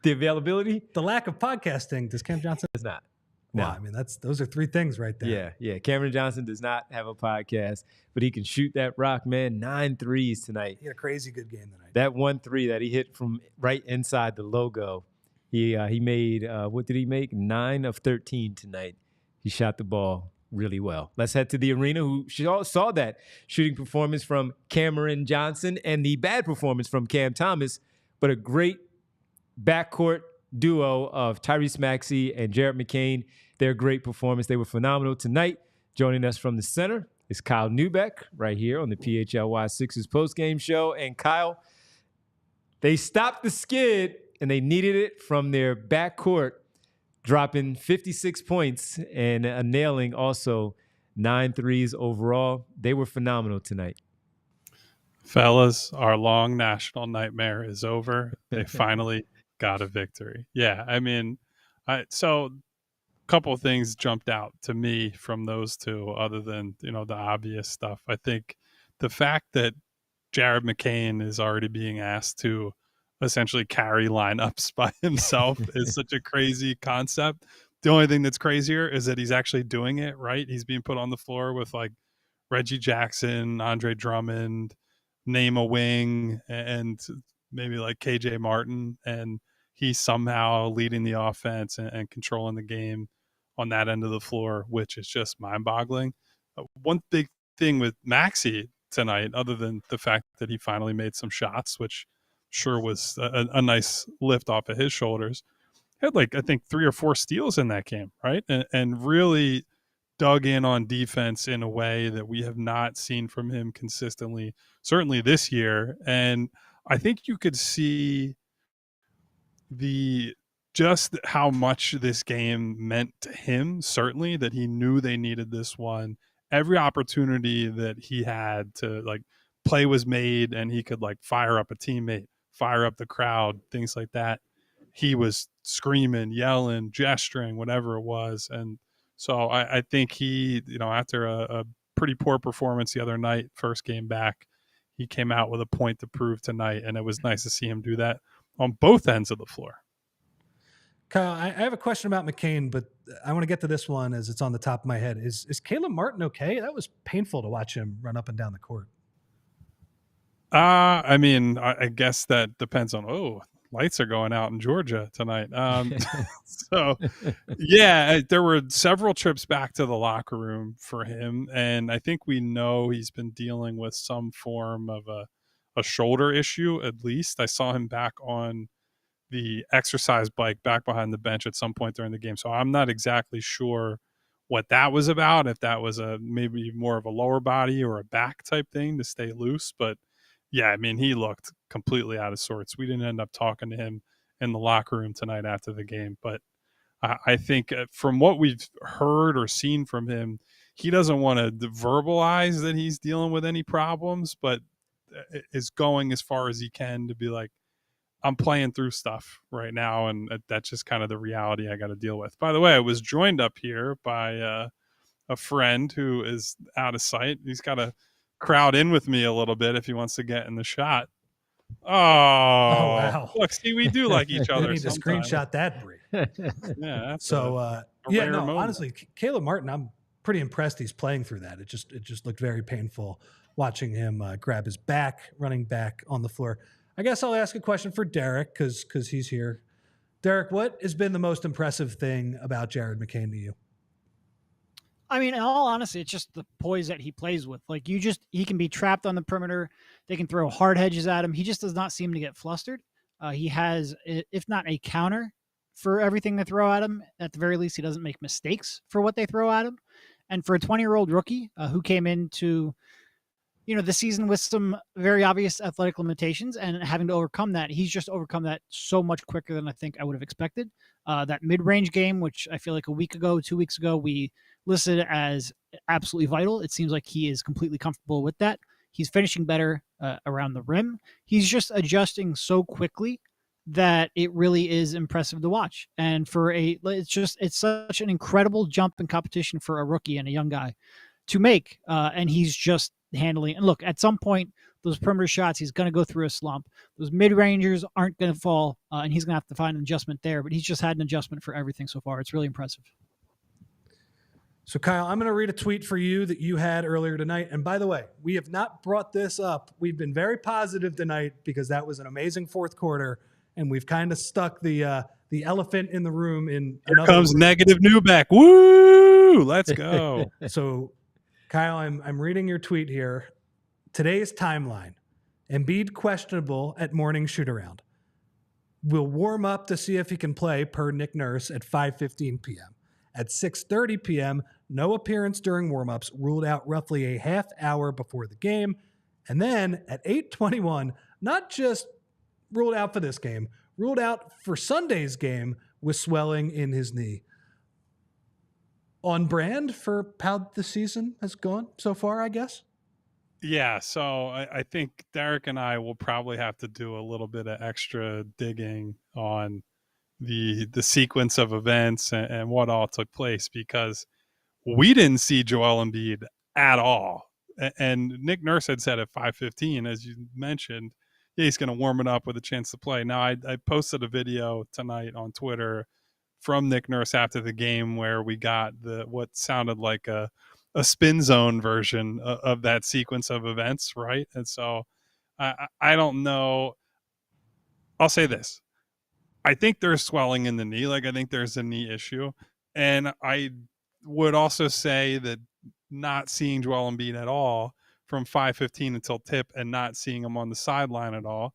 [SPEAKER 1] The availability?
[SPEAKER 2] The lack of podcasting, does Cam Johnson?
[SPEAKER 1] Does not. No.
[SPEAKER 2] Well, I mean, those are three things right there.
[SPEAKER 1] Yeah. Cameron Johnson does not have a podcast, but he can shoot that rock, man. 9 threes tonight.
[SPEAKER 2] He had a crazy good game tonight.
[SPEAKER 1] That 1 3 that he hit from right inside the logo, he made, what did he make? 9 of 13 tonight. He shot the ball really well. Let's head to the arena, who saw that shooting performance from Cameron Johnson and the bad performance from Cam Thomas, but a great backcourt duo of Tyrese Maxey and Jared McCain. Their great performance. They were phenomenal tonight. Joining us from the center is Kyle Neubeck right here on the PHLY Sixers postgame show. And Kyle, they stopped the skid and they needed it from their backcourt, dropping 56 points and nailing also 9 threes overall. They were phenomenal tonight.
[SPEAKER 3] Fellas, our long national nightmare is over. They finally got a victory. Yeah, I mean, so a couple of things jumped out to me from those two other than, the obvious stuff. I think the fact that Jared McCain is already being asked to essentially carry lineups by himself is such a crazy concept. The only thing that's crazier is that he's actually doing it, right? He's being put on the floor with like Reggie Jackson, Andre Drummond, name a wing, and maybe like KJ Martin, and he's somehow leading the offense and controlling the game on that end of the floor, which is just mind-boggling. One big thing with Maxey tonight, other than the fact that he finally made some shots, which sure was a nice lift off of his shoulders, had like, I think 3 or 4 steals in that game, right? And really dug in on defense in a way that we have not seen from him consistently, certainly this year. And I think you could see just how much this game meant to him, certainly, that he knew they needed this one. Every opportunity that he had to like play was made, and he could like fire up a teammate, fire up the crowd, things like that. He was screaming, yelling, gesturing, whatever it was. And so I think he, after a pretty poor performance the other night, first game back, he came out with a point to prove tonight, and it was nice to see him do that on both ends of the floor.
[SPEAKER 2] Kyle, I have a question about McCain, but I want to get to this one as it's on the top of my head. Is Caleb Martin okay? That was painful to watch him run up and down the court.
[SPEAKER 3] I mean, I guess that depends on, lights are going out in Georgia tonight. So, yeah, there were several trips back to the locker room for him. And I think we know he's been dealing with some form of a shoulder issue, at least. I saw him back on the exercise bike back behind the bench at some point during the game. So I'm not exactly sure what that was about, if that was maybe more of a lower body or a back type thing to stay loose. But yeah, I mean, he looked completely out of sorts. We didn't end up talking to him in the locker room tonight after the game, but I think from what we've heard or seen from him, he doesn't want to verbalize that he's dealing with any problems, but is going as far as he can to be like, I'm playing through stuff right now, and that's just kind of the reality I got to deal with. By the way, I was joined up here by a friend who is out of sight. He's got to crowd in with me a little bit if he wants to get in the shot. Oh
[SPEAKER 2] wow.
[SPEAKER 3] Look, see, we do like each other.
[SPEAKER 2] We need to screenshot that, Bree.
[SPEAKER 3] Yeah.
[SPEAKER 2] So, honestly, Caleb Martin, I'm pretty impressed he's playing through that. It just looked very painful watching him grab his back, running back on the floor. I guess I'll ask a question for Derek because he's here. Derek, what has been the most impressive thing about Jared McCain to you?
[SPEAKER 4] I mean, in all honesty, it's just the poise that he plays with. Like he can be trapped on the perimeter. They can throw hard hedges at him. He just does not seem to get flustered. He has, if not a counter for everything they throw at him, at the very least, he doesn't make mistakes for what they throw at him. And for a 20-year-old rookie who came into, the season with some very obvious athletic limitations and having to overcome that, he's just overcome that so much quicker than I think I would have expected. That mid-range game, which I feel like 2 weeks ago, we listed as absolutely vital. It seems like he is completely comfortable with that. He's finishing better around the rim. He's just adjusting so quickly that it really is impressive to watch. And it's such an incredible jump in competition for a rookie and a young guy to make. And he's just handling. And look, at some point, those perimeter shots, he's going to go through a slump. Those mid-rangers aren't going to fall, and he's going to have to find an adjustment there. But he's just had an adjustment for everything so far. It's really impressive.
[SPEAKER 2] So, Kyle, I'm going to read a tweet for you that you had earlier tonight. And by the way, we have not brought this up. We've been very positive tonight because that was an amazing fourth quarter, and we've kind of stuck the elephant in the room in
[SPEAKER 3] Here comes negative Neubeck. Woo! Let's go.
[SPEAKER 2] So, Kyle, I'm reading your tweet here. Today's timeline. Embiid questionable at morning shoot-around. Will warm up to see if he can play per Nick Nurse at 5:15 p.m. At 6:30 p.m., no appearance during warm-ups, ruled out roughly a half hour before the game. And then at 8:21, not just ruled out for this game, ruled out for Sunday's game with swelling in his knee. On brand for how the season has gone so far, I guess?
[SPEAKER 3] Yeah, so I think Derek and I will probably have to do a little bit of extra digging on the sequence of events and what all took place, because we didn't see Joel Embiid at all. And Nick Nurse had said at 5:15, as you mentioned, yeah, he's going to warm it up with a chance to play. Now, I posted a video tonight on Twitter from Nick Nurse after the game where we got what sounded like a spin zone version of that sequence of events, right? And so I don't know. I'll say this. I think there's swelling in the knee. Like, I think there's a knee issue. And I would also say that not seeing Joel Embiid at all from 5:15 until tip and not seeing him on the sideline at all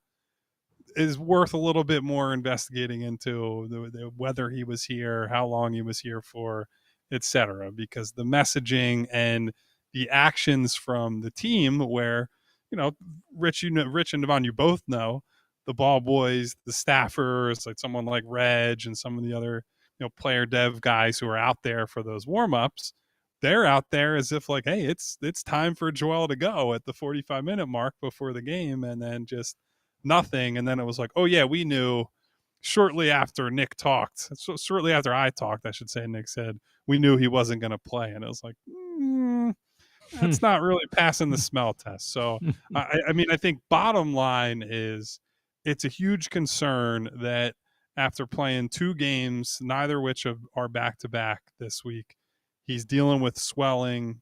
[SPEAKER 3] is worth a little bit more investigating into whether he was here, how long he was here for, etc. Because the messaging and the actions from the team where, Rich and Devon, you both know, the ball boys, the staffers, like someone like Reg and some of the other, player dev guys who are out there for those warm-ups, they're out there as if like, hey, it's time for Joel to go at the 45-minute mark before the game, and then just nothing. And then it was like, oh yeah, we knew shortly after Nick talked, shortly after I talked, I should say, Nick said, we knew he wasn't going to play. And it was like, that's not really passing the smell test. So, I mean, I think bottom line is it's a huge concern that after playing 2 games, neither which are back-to-back this week, he's dealing with swelling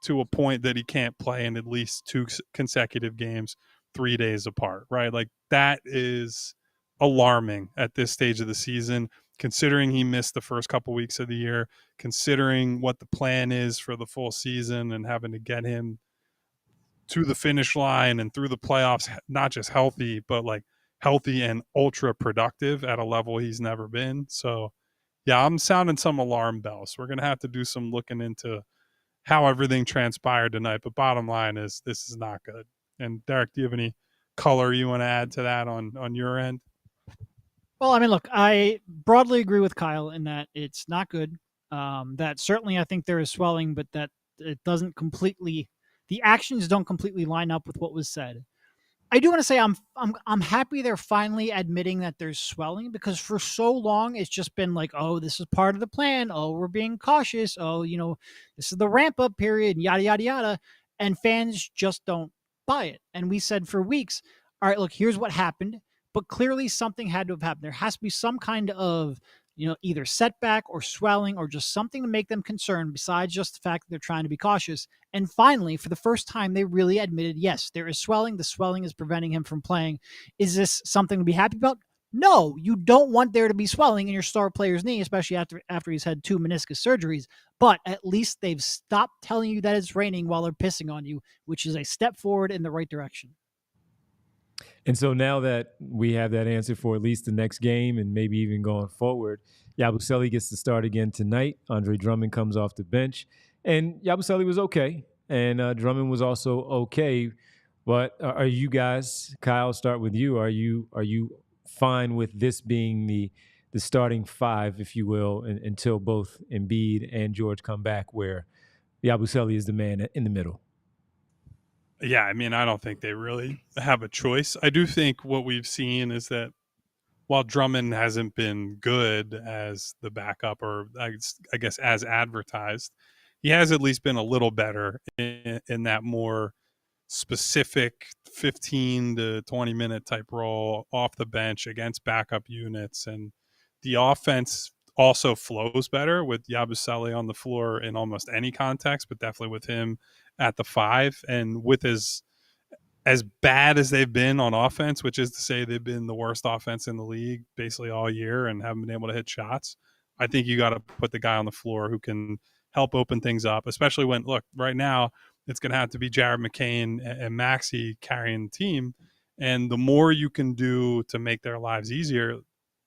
[SPEAKER 3] to a point that he can't play in at least 2 consecutive games 3 days apart, right? Like, that is alarming at this stage of the season, considering he missed the first couple weeks of the year, considering what the plan is for the full season and having to get him to the finish line and through the playoffs, not just healthy, but like healthy and ultra productive at a level he's never been. So, yeah, I'm sounding some alarm bells. We're going to have to do some looking into how everything transpired tonight. But bottom line is this is not good. And Derek, do you have any color you want to add to that on your end?
[SPEAKER 4] Well, I mean, look, I broadly agree with Kyle in that it's not good. That certainly I think there is swelling, but that it doesn't completely, the actions don't completely line up with what was said. I do want to say I'm happy they're finally admitting that there's swelling, because for so long it's just been like, oh, this is part of the plan. Oh, we're being cautious. Oh, this is the ramp up period, yada, yada, yada. And fans just don't buy it. And we said for weeks, all right, look, here's what happened. But clearly something had to have happened. There has to be some kind of, either setback or swelling or just something to make them concerned besides just the fact that they're trying to be cautious. And finally, for the first time, they really admitted, yes, there is swelling. The swelling is preventing him from playing. Is this something to be happy about? No, you don't want there to be swelling in your star player's knee, especially after he's had 2 meniscus surgeries. But at least they've stopped telling you that it's raining while they're pissing on you, which is a step forward in the right direction.
[SPEAKER 1] And so now that we have that answer for at least the next game and maybe even going forward, Yabusele gets to start again tonight. Andre Drummond comes off the bench. And Yabusele was okay. And Drummond was also okay. But are you guys, Kyle, start with you. Are you fine with this being the starting 5, if you will, until both Embiid and George come back, where Yabusele is the man in the middle?
[SPEAKER 3] Yeah, I mean, I don't think they really have a choice. I do think what we've seen is that while Drummond hasn't been good as the backup, or I guess as advertised, he has at least been a little better in that more specific 15 to 20 minute type role off the bench against backup units. And the offense also flows better with Yabusele on the floor in almost any context, but definitely with him at the 5, and with as bad as they've been on offense, which is to say they've been the worst offense in the league basically all year and haven't been able to hit shots. I think you got to put the guy on the floor who can help open things up, especially when, look, right now it's going to have to be Jared McCain and Maxey carrying the team. And the more you can do to make their lives easier,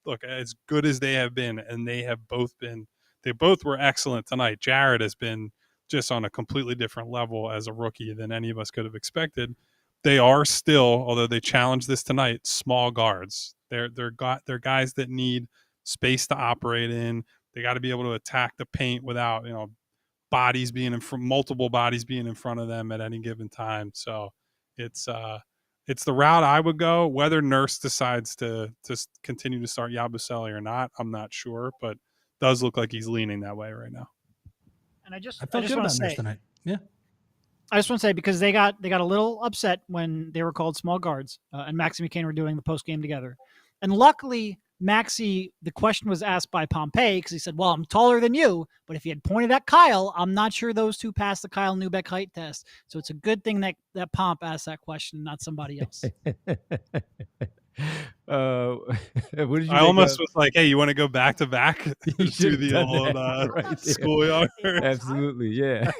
[SPEAKER 3] look, as good as they have been, and they both were excellent tonight. Jared has been just on a completely different level as a rookie than any of us could have expected. They are still, although they challenged this tonight, small guards. They're guys that need space to operate in. They got to be able to attack the paint without, bodies being multiple bodies being in front of them at any given time. So it's the route I would go. Whether Nurse decides to continue to start Yabusele or not, I'm not sure, but does look like he's leaning that way right now.
[SPEAKER 4] And I just
[SPEAKER 2] felt good
[SPEAKER 4] want
[SPEAKER 2] about
[SPEAKER 4] to say
[SPEAKER 2] Nurse tonight. Yeah.
[SPEAKER 4] I just want to say, because they got a little upset when they were called small guards, and Maxey and McCain were doing the post game together. And luckily, Maxey, the question was asked by Pompey, because he said, well, I'm taller than you, but if he had pointed at Kyle, I'm not sure those two passed the Kyle Neubeck height test. So it's a good thing that Pomp asked that question, not somebody else.
[SPEAKER 1] What did you
[SPEAKER 3] I almost was like, hey, you want to go back to back to the old
[SPEAKER 1] right
[SPEAKER 3] schoolyard?
[SPEAKER 1] Absolutely, yeah.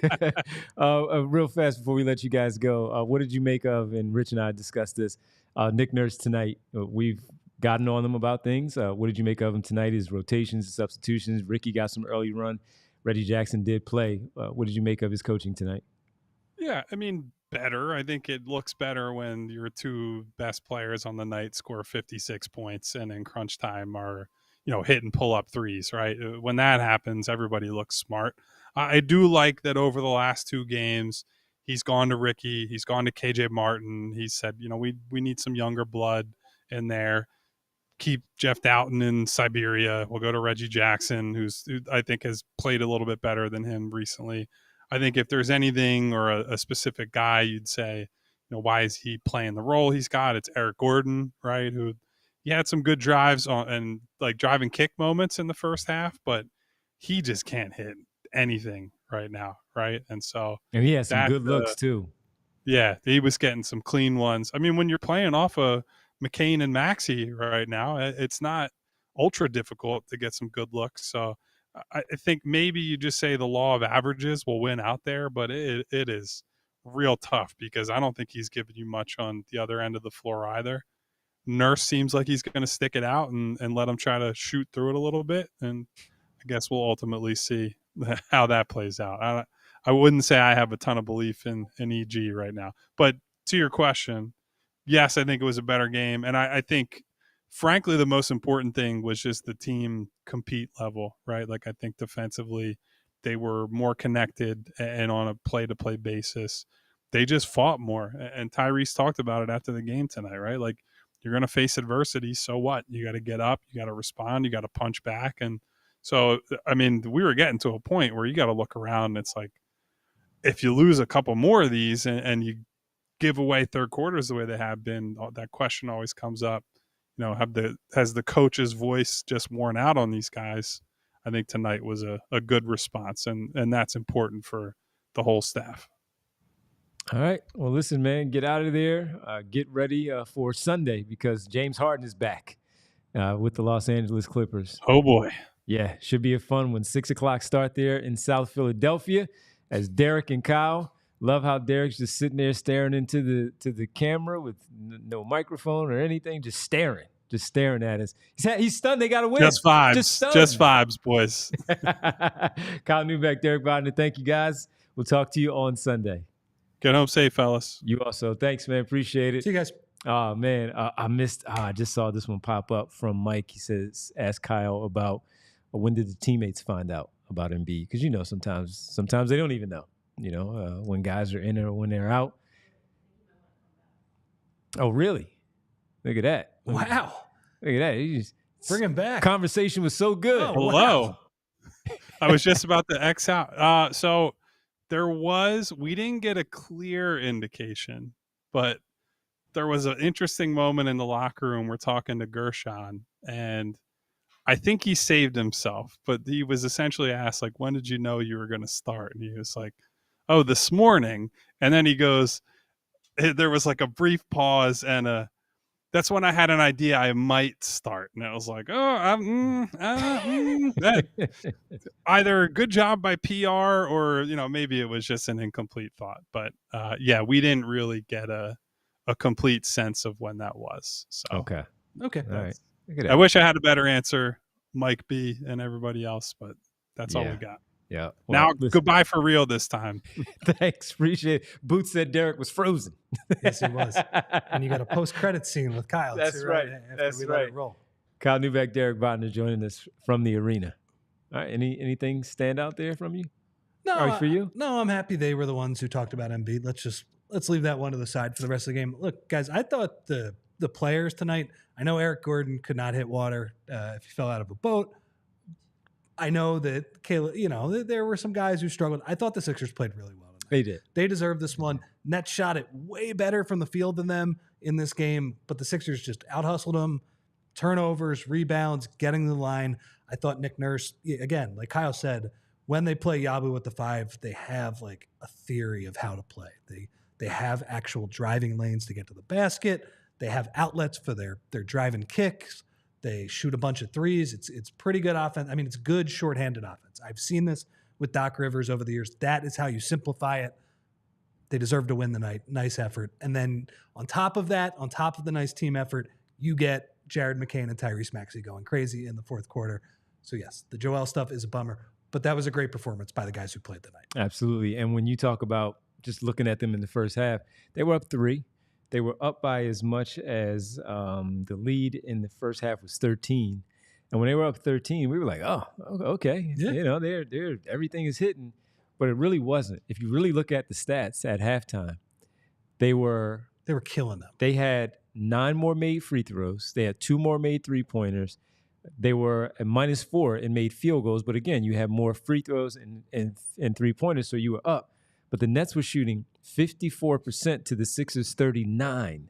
[SPEAKER 1] Real fast before we let you guys go, what did you make of, and Rich and I discussed this, Nick Nurse tonight? We've gotten on him about things. What did you make of him tonight? His rotations, his substitutions. Ricky got some early run. Reggie Jackson did play. What did you make of his coaching tonight?
[SPEAKER 3] Yeah, I mean, better. I think it looks better when your 2 best players on the night score 56 points and in crunch time are, hit and pull up threes, right? When that happens, everybody looks smart. I do like that over the last 2 games, he's gone to Ricky, he's gone to KJ Martin. He said, we need some younger blood in there. Keep Jeff Doughton in Siberia. We'll go to Reggie Jackson, who I think has played a little bit better than him recently. I think if there's anything or a specific guy you'd say, why is he playing the role he's got? It's Eric Gordon, right? Who he had some good drives on and like drive and kick moments in the first half, but he just can't hit anything right now, right? And
[SPEAKER 1] he has some good looks too.
[SPEAKER 3] Yeah, he was getting some clean ones. I mean, when you're playing off of McCain and Maxey right now, it's not ultra difficult to get some good looks. So I think maybe you just say the law of averages will win out there, but it is real tough because I don't think he's given you much on the other end of the floor either. Nurse seems like he's going to stick it out and let him try to shoot through it a little bit. And I guess we'll ultimately see how that plays out. I wouldn't say I have a ton of belief in EG right now. But to your question, yes, I think it was a better game. And I think, frankly, the most important thing was just the team compete level, right? Like, I think defensively they were more connected and on a play-to-play basis. They just fought more. And Tyrese talked about it after the game tonight, right? Like, you're going to face adversity. So what? You got to get up. You got to respond. You got to punch back. And so, I mean, we were getting to a point where you got to look around. And it's like, if you lose a couple more of these and you give away third quarters the way they have been, that question always comes up. You know, has the coach's voice just worn out on these guys? I think tonight was a good response, and that's important for the whole staff.
[SPEAKER 1] All right. Well, listen, man, get out of there. Get ready for Sunday because James Harden is back with the Los Angeles Clippers.
[SPEAKER 3] Oh, boy.
[SPEAKER 1] Yeah, should be a fun one. 6 o'clock start there in South Philadelphia as Derek and Kyle. Love how Derek's just sitting there staring into the camera with no microphone or anything, just staring at us. He's stunned. They got to win.
[SPEAKER 3] Just vibes. Just vibes, boys.
[SPEAKER 1] Kyle Neubeck, Derek Bodner, thank you, guys. We'll talk to you on Sunday.
[SPEAKER 3] Get home safe, fellas.
[SPEAKER 1] You also. Thanks, man. Appreciate it.
[SPEAKER 2] See you guys.
[SPEAKER 1] Oh, man. I just saw this one pop up from Mike. He says, ask Kyle about when did the teammates find out about Embiid? Because, you know, sometimes they don't even know, you know, when guys are in or when they're out. Oh, really? Look at that.
[SPEAKER 2] Wow.
[SPEAKER 1] Look at that. You just,
[SPEAKER 2] bring him back.
[SPEAKER 1] Conversation was so good.
[SPEAKER 2] Oh,
[SPEAKER 3] hello.
[SPEAKER 2] Wow.
[SPEAKER 3] I was just about to X out. So we didn't get a clear indication, but there was an interesting moment in the locker room. We're talking to Gershon, and I think he saved himself, but he was essentially asked, like, when did you know you were going to start? And he was like, oh, this morning. And then he goes, there was like a brief pause and that's when I had an idea I might start. And I was like, either good job by PR or, you know, maybe it was just an incomplete thought. But yeah, we didn't really get a complete sense of when that was. So
[SPEAKER 1] Okay.
[SPEAKER 2] All
[SPEAKER 1] right.
[SPEAKER 3] I wish I had a better answer, Mike B and everybody else, but that's all we got.
[SPEAKER 1] Yeah.
[SPEAKER 3] Well, now, goodbye for real this time.
[SPEAKER 1] Thanks. Appreciate it. Boots said Derek was frozen.
[SPEAKER 2] Yes, he was. And you got a post-credit scene with Kyle.
[SPEAKER 1] That's
[SPEAKER 2] too,
[SPEAKER 1] right.
[SPEAKER 2] After we let it roll.
[SPEAKER 1] Kyle Neubeck, Derek Bodner joining us from the arena. All right. Anything stand out there from you?
[SPEAKER 2] No,
[SPEAKER 1] for you?
[SPEAKER 2] No, I'm happy they were the ones who talked about Embiid. Let's leave that one to the side for the rest of the game. Look, guys, I thought the players tonight, I know Eric Gordon could not hit water if he fell out of a boat. I know that Caleb, you know, there were some guys who struggled. I thought the Sixers played really well tonight.
[SPEAKER 1] They did.
[SPEAKER 2] They deserved this one. Nets shot it way better from the field than them in this game, but the Sixers just out-hustled them. Turnovers, rebounds, getting to the line. I thought Nick Nurse, again, like Kyle said, when they play Yabu with the 5, they have like a theory of how to play. They have actual driving lanes to get to the basket. They have outlets for their driving kicks. They shoot a bunch of threes. It's pretty good offense. I mean, it's good shorthanded offense. I've seen this with Doc Rivers over the years. That is how you simplify it. They deserve to win the night. Nice effort. And then on top of that, on top of the nice team effort, you get Jared McCain and Tyrese Maxey going crazy in the fourth quarter. So yes, the Joel stuff is a bummer, but that was a great performance by the guys who played tonight.
[SPEAKER 1] Absolutely. And when you talk about just looking at them in the first half, they were up 3. They were up by as much as the lead in the first half was 13. And when they were up 13, we were like, oh, okay.
[SPEAKER 2] Yeah.
[SPEAKER 1] You know, they're everything is hitting. But it really wasn't. If you really look at the stats at halftime, they were
[SPEAKER 2] killing them.
[SPEAKER 1] They had 9 more made free throws. They had 2 more made three-pointers. They were at -4 and made field goals. But again, you have more free throws and three-pointers, so you were up. But the Nets were shooting 54% to the Sixers 39.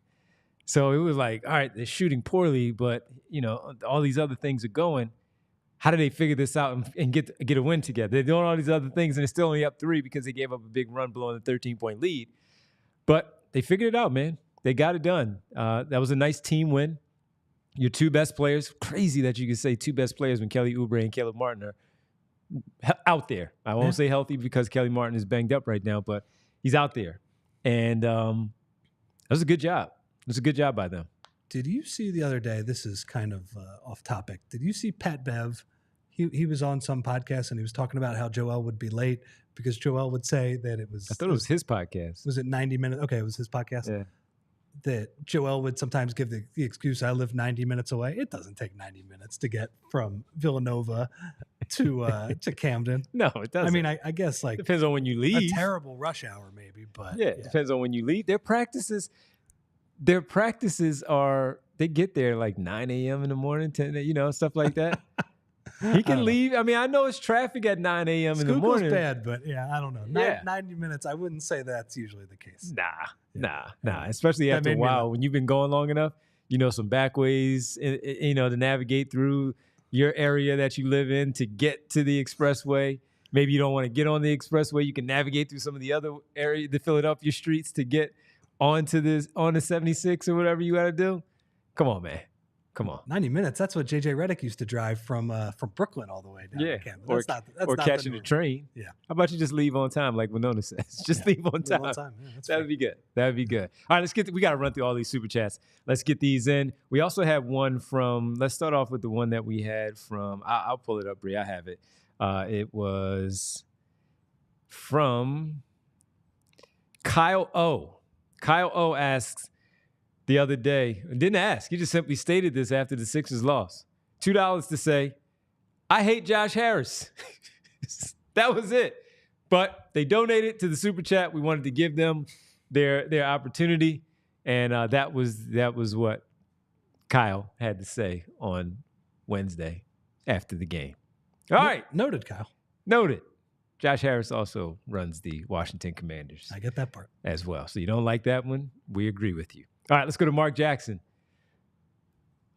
[SPEAKER 1] So it was like, all right, they're shooting poorly, but you know, all these other things are going. How do they figure this out and get a win together? They're doing all these other things and they're still only up 3 because they gave up a big run blowing the 13-point lead. But they figured it out, man. They got it done. That was a nice team win. Your 2 best players, crazy that you could say 2 best players when Kelly Oubre and Caleb Martin are out there. I won't say healthy because Kelly Martin is banged up right now, but he's out there. And that was a good job. It was a good job by them.
[SPEAKER 2] Did you see the other day? This is kind of off topic. Did you see Pat Bev? He was on some podcast and he was talking about how Joel would be late because Joel would say that it was.
[SPEAKER 1] I thought it was his podcast.
[SPEAKER 2] Was it 90 minutes? Okay, it was his podcast.
[SPEAKER 1] Yeah.
[SPEAKER 2] That Joel would sometimes give the excuse, I live 90 minutes away. It doesn't take 90 minutes to get from Villanova to Camden.
[SPEAKER 1] No, it doesn't.
[SPEAKER 2] I mean, I guess like
[SPEAKER 1] depends on when you leave.
[SPEAKER 2] A terrible rush hour maybe, but
[SPEAKER 1] yeah, it depends on when you leave. Their practices are, they get there like 9 a.m. in the morning, 10, stuff like that. He can leave. I mean, I know it's traffic at 9 a.m. in the morning.
[SPEAKER 2] Bad, but yeah, I don't know. 90 minutes, I wouldn't say that's usually the case.
[SPEAKER 1] Nah. Especially after a while, when you've been going long enough, some back ways, to navigate through your area that you live in to get to the expressway. Maybe you don't want to get on the expressway. You can navigate through some of the other area, the Philadelphia streets to get on the 76 or whatever you got to do. Come on, man. Come on.
[SPEAKER 2] 90 minutes. That's what JJ Redick used to drive from Brooklyn all the way down to Camden.
[SPEAKER 1] Or catching a train.
[SPEAKER 2] Yeah.
[SPEAKER 1] How about you just leave on time, like Winona says? Just leave on time.
[SPEAKER 2] Yeah,
[SPEAKER 1] That'd be good. That'd be good. All right, we got to run through all these super chats. Let's get these in. We also have one let's start off with the one that we had from, I'll pull it up, Bree. I have it. It was from Kyle O. Kyle O asks, the other day, didn't ask. He just simply stated this after the Sixers lost. $2 to say, I hate Josh Harris. That was it. But they donated to the super chat. We wanted to give them their opportunity, and that was what Kyle had to say on Wednesday after the game. All right,
[SPEAKER 2] noted, Kyle.
[SPEAKER 1] Noted. Josh Harris also runs the Washington Commanders.
[SPEAKER 2] I get that part
[SPEAKER 1] as well. So you don't like that one? We agree with you. All right, let's go to Mark Jackson.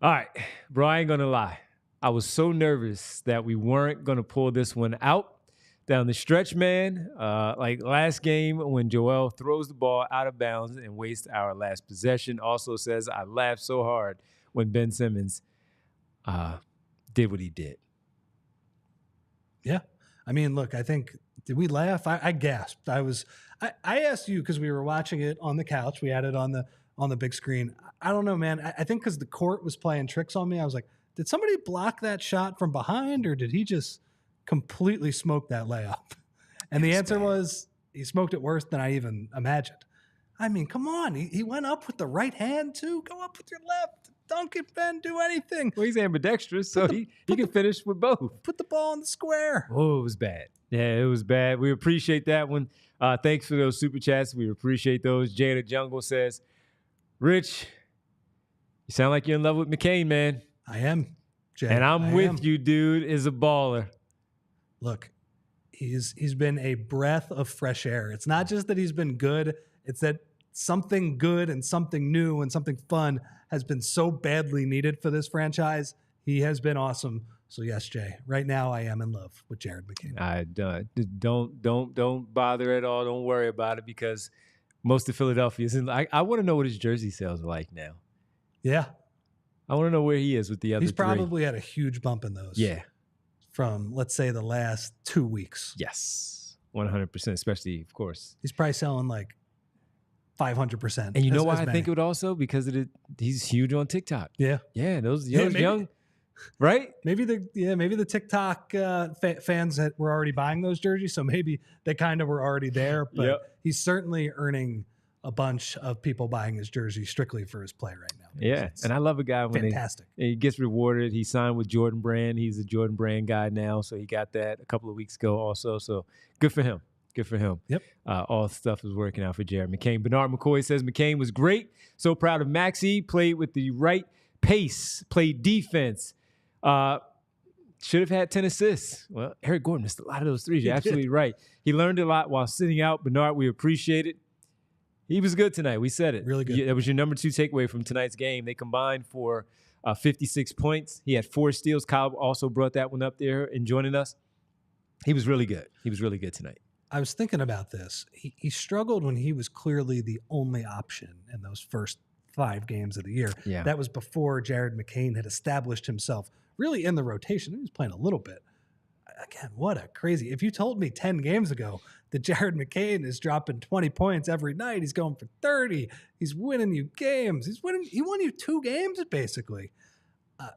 [SPEAKER 1] All right, bro, I ain't going to lie. I was so nervous that we weren't going to pull this one out down the stretch, man. Like last game when Joel throws the ball out of bounds and wastes our last possession. Also says, I laughed so hard when Ben Simmons did what he did.
[SPEAKER 2] Yeah. I mean, look, I think, did we laugh? I gasped. I asked you because we were watching it on the couch. We had it on the big screen. I don't know, man. I think because the court was playing tricks on me, I was like, did somebody block that shot from behind or did he just completely smoke that layup? And the answer was he smoked it worse than I even imagined. I mean, come on. He went up with the right hand too. Go up with your left. Dunk it, Ben. Do anything.
[SPEAKER 1] Well, he's ambidextrous, so he can finish with both.
[SPEAKER 2] Put the ball in the square.
[SPEAKER 1] Oh, it was bad. Yeah, it was bad. We appreciate that one. Thanks for those super chats. We appreciate those. Jay the Jungle says, Rich, you sound like you're in love with McCain, man.
[SPEAKER 2] I am, Jay.
[SPEAKER 1] And I'm with you, dude. Is a baller.
[SPEAKER 2] Look, he's been a breath of fresh air. It's not just that he's been good. It's that something good and something new and something fun has been so badly needed for this franchise. He has been awesome. So yes, Jay, right now I am in love with Jared McCain.
[SPEAKER 1] Don't bother at all. Don't worry about it because most of Philadelphia is in. I want to know what his jersey sales are like now.
[SPEAKER 2] Yeah.
[SPEAKER 1] I want to know where he is with the other
[SPEAKER 2] He's probably had a huge bump in those.
[SPEAKER 1] Yeah.
[SPEAKER 2] From, let's say, the last 2 weeks.
[SPEAKER 1] Yes. 100%, especially, of course.
[SPEAKER 2] He's probably selling like 500%.
[SPEAKER 1] And you know why I think it would also? Because he's huge on TikTok.
[SPEAKER 2] Yeah.
[SPEAKER 1] Yeah, those young, right?
[SPEAKER 2] Maybe the TikTok fans that were already buying those jerseys, so maybe they kind of were already there. But he's certainly earning a bunch of people buying his jersey strictly for his play right now.
[SPEAKER 1] Yeah, and I love a guy when he gets rewarded. He signed with Jordan Brand. He's a Jordan Brand guy now, so he got that a couple of weeks ago also. So good for him. Good for him.
[SPEAKER 2] Yep.
[SPEAKER 1] All stuff is working out for Jared McCain. Bernard McCoy says McCain was great. So proud of Maxey. Played with the right pace. Played defense. Should have had 10 assists. Well, Eric Gordon missed a lot of those threes. You're absolutely right. He learned a lot while sitting out. Bernard, we appreciate it. He was good tonight. We said it.
[SPEAKER 2] Really good.
[SPEAKER 1] That was your number 2 takeaway from tonight's game. They combined for 56 points. He had 4 steals. Kyle also brought that one up there and joining us. He was really good. He was really good tonight.
[SPEAKER 2] I was thinking about this. He struggled when he was clearly the only option in those first 5 games of the year.
[SPEAKER 1] Yeah.
[SPEAKER 2] That was before Jared McCain had established himself really in the rotation. He was playing a little bit. again, what a crazy. If you told me 10 games ago that Jared McCain is dropping 20 points every night, he's going for 30, he's winning you games. He won you 2 games, basically.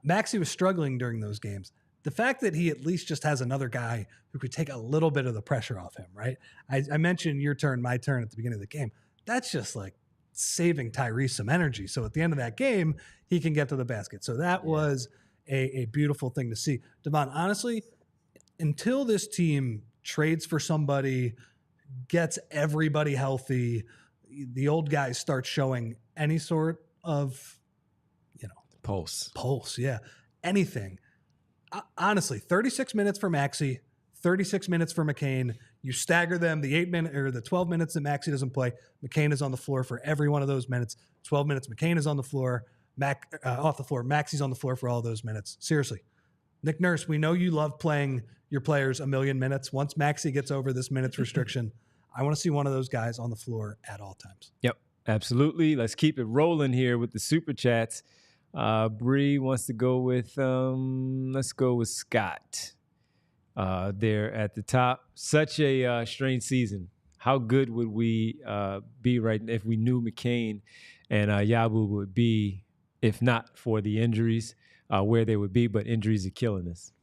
[SPEAKER 2] Maxey was struggling during those games. The fact that he at least just has another guy who could take a little bit of the pressure off him, right? I mentioned your turn, my turn at the beginning of the game. That's just like saving Tyrese some energy. So at the end of that game, he can get to the basket. So that was a beautiful thing to see. Devon, honestly, until this team trades for somebody, gets everybody healthy, the old guys start showing any sort of, pulse, yeah, anything. Honestly, 36 minutes for Maxey, 36 minutes for McCain. You stagger them, the 8-minute or the 12 minutes that Maxey doesn't play, McCain is on the floor for every one of those minutes. 12 minutes, McCain is on the floor, off the floor. Maxey's on the floor for all those minutes. Seriously, Nick Nurse, we know you love playing your players a million minutes. Once Maxey gets over this minutes restriction, I want to see one of those guys on the floor at all times.
[SPEAKER 1] Yep, absolutely. Let's keep it rolling here with the super chats. Bree wants to go with, let's go with Scott there at the top. Such a strange season. How good would we be right now if we knew McCain and Yabu would be, if not for the injuries, where they would be, but injuries are killing us.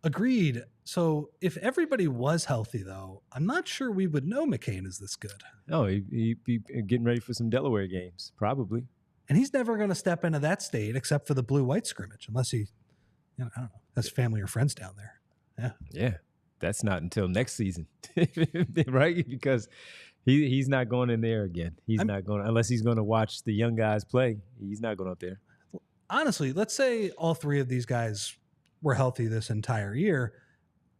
[SPEAKER 2] Agreed. So if everybody was healthy, though, I'm not sure we would know McCain is this good.
[SPEAKER 1] Oh, he'd be getting ready for some Delaware games, probably.
[SPEAKER 2] And he's never going to step into that state except for the blue-white scrimmage, unless he, I don't know, has family or friends down there. Yeah.
[SPEAKER 1] Yeah. That's not until next season, right? Because he's not going in there again. He's not going, unless he's going to watch the young guys play. He's not going up there.
[SPEAKER 2] Honestly, let's say all 3 of these guys were healthy this entire year.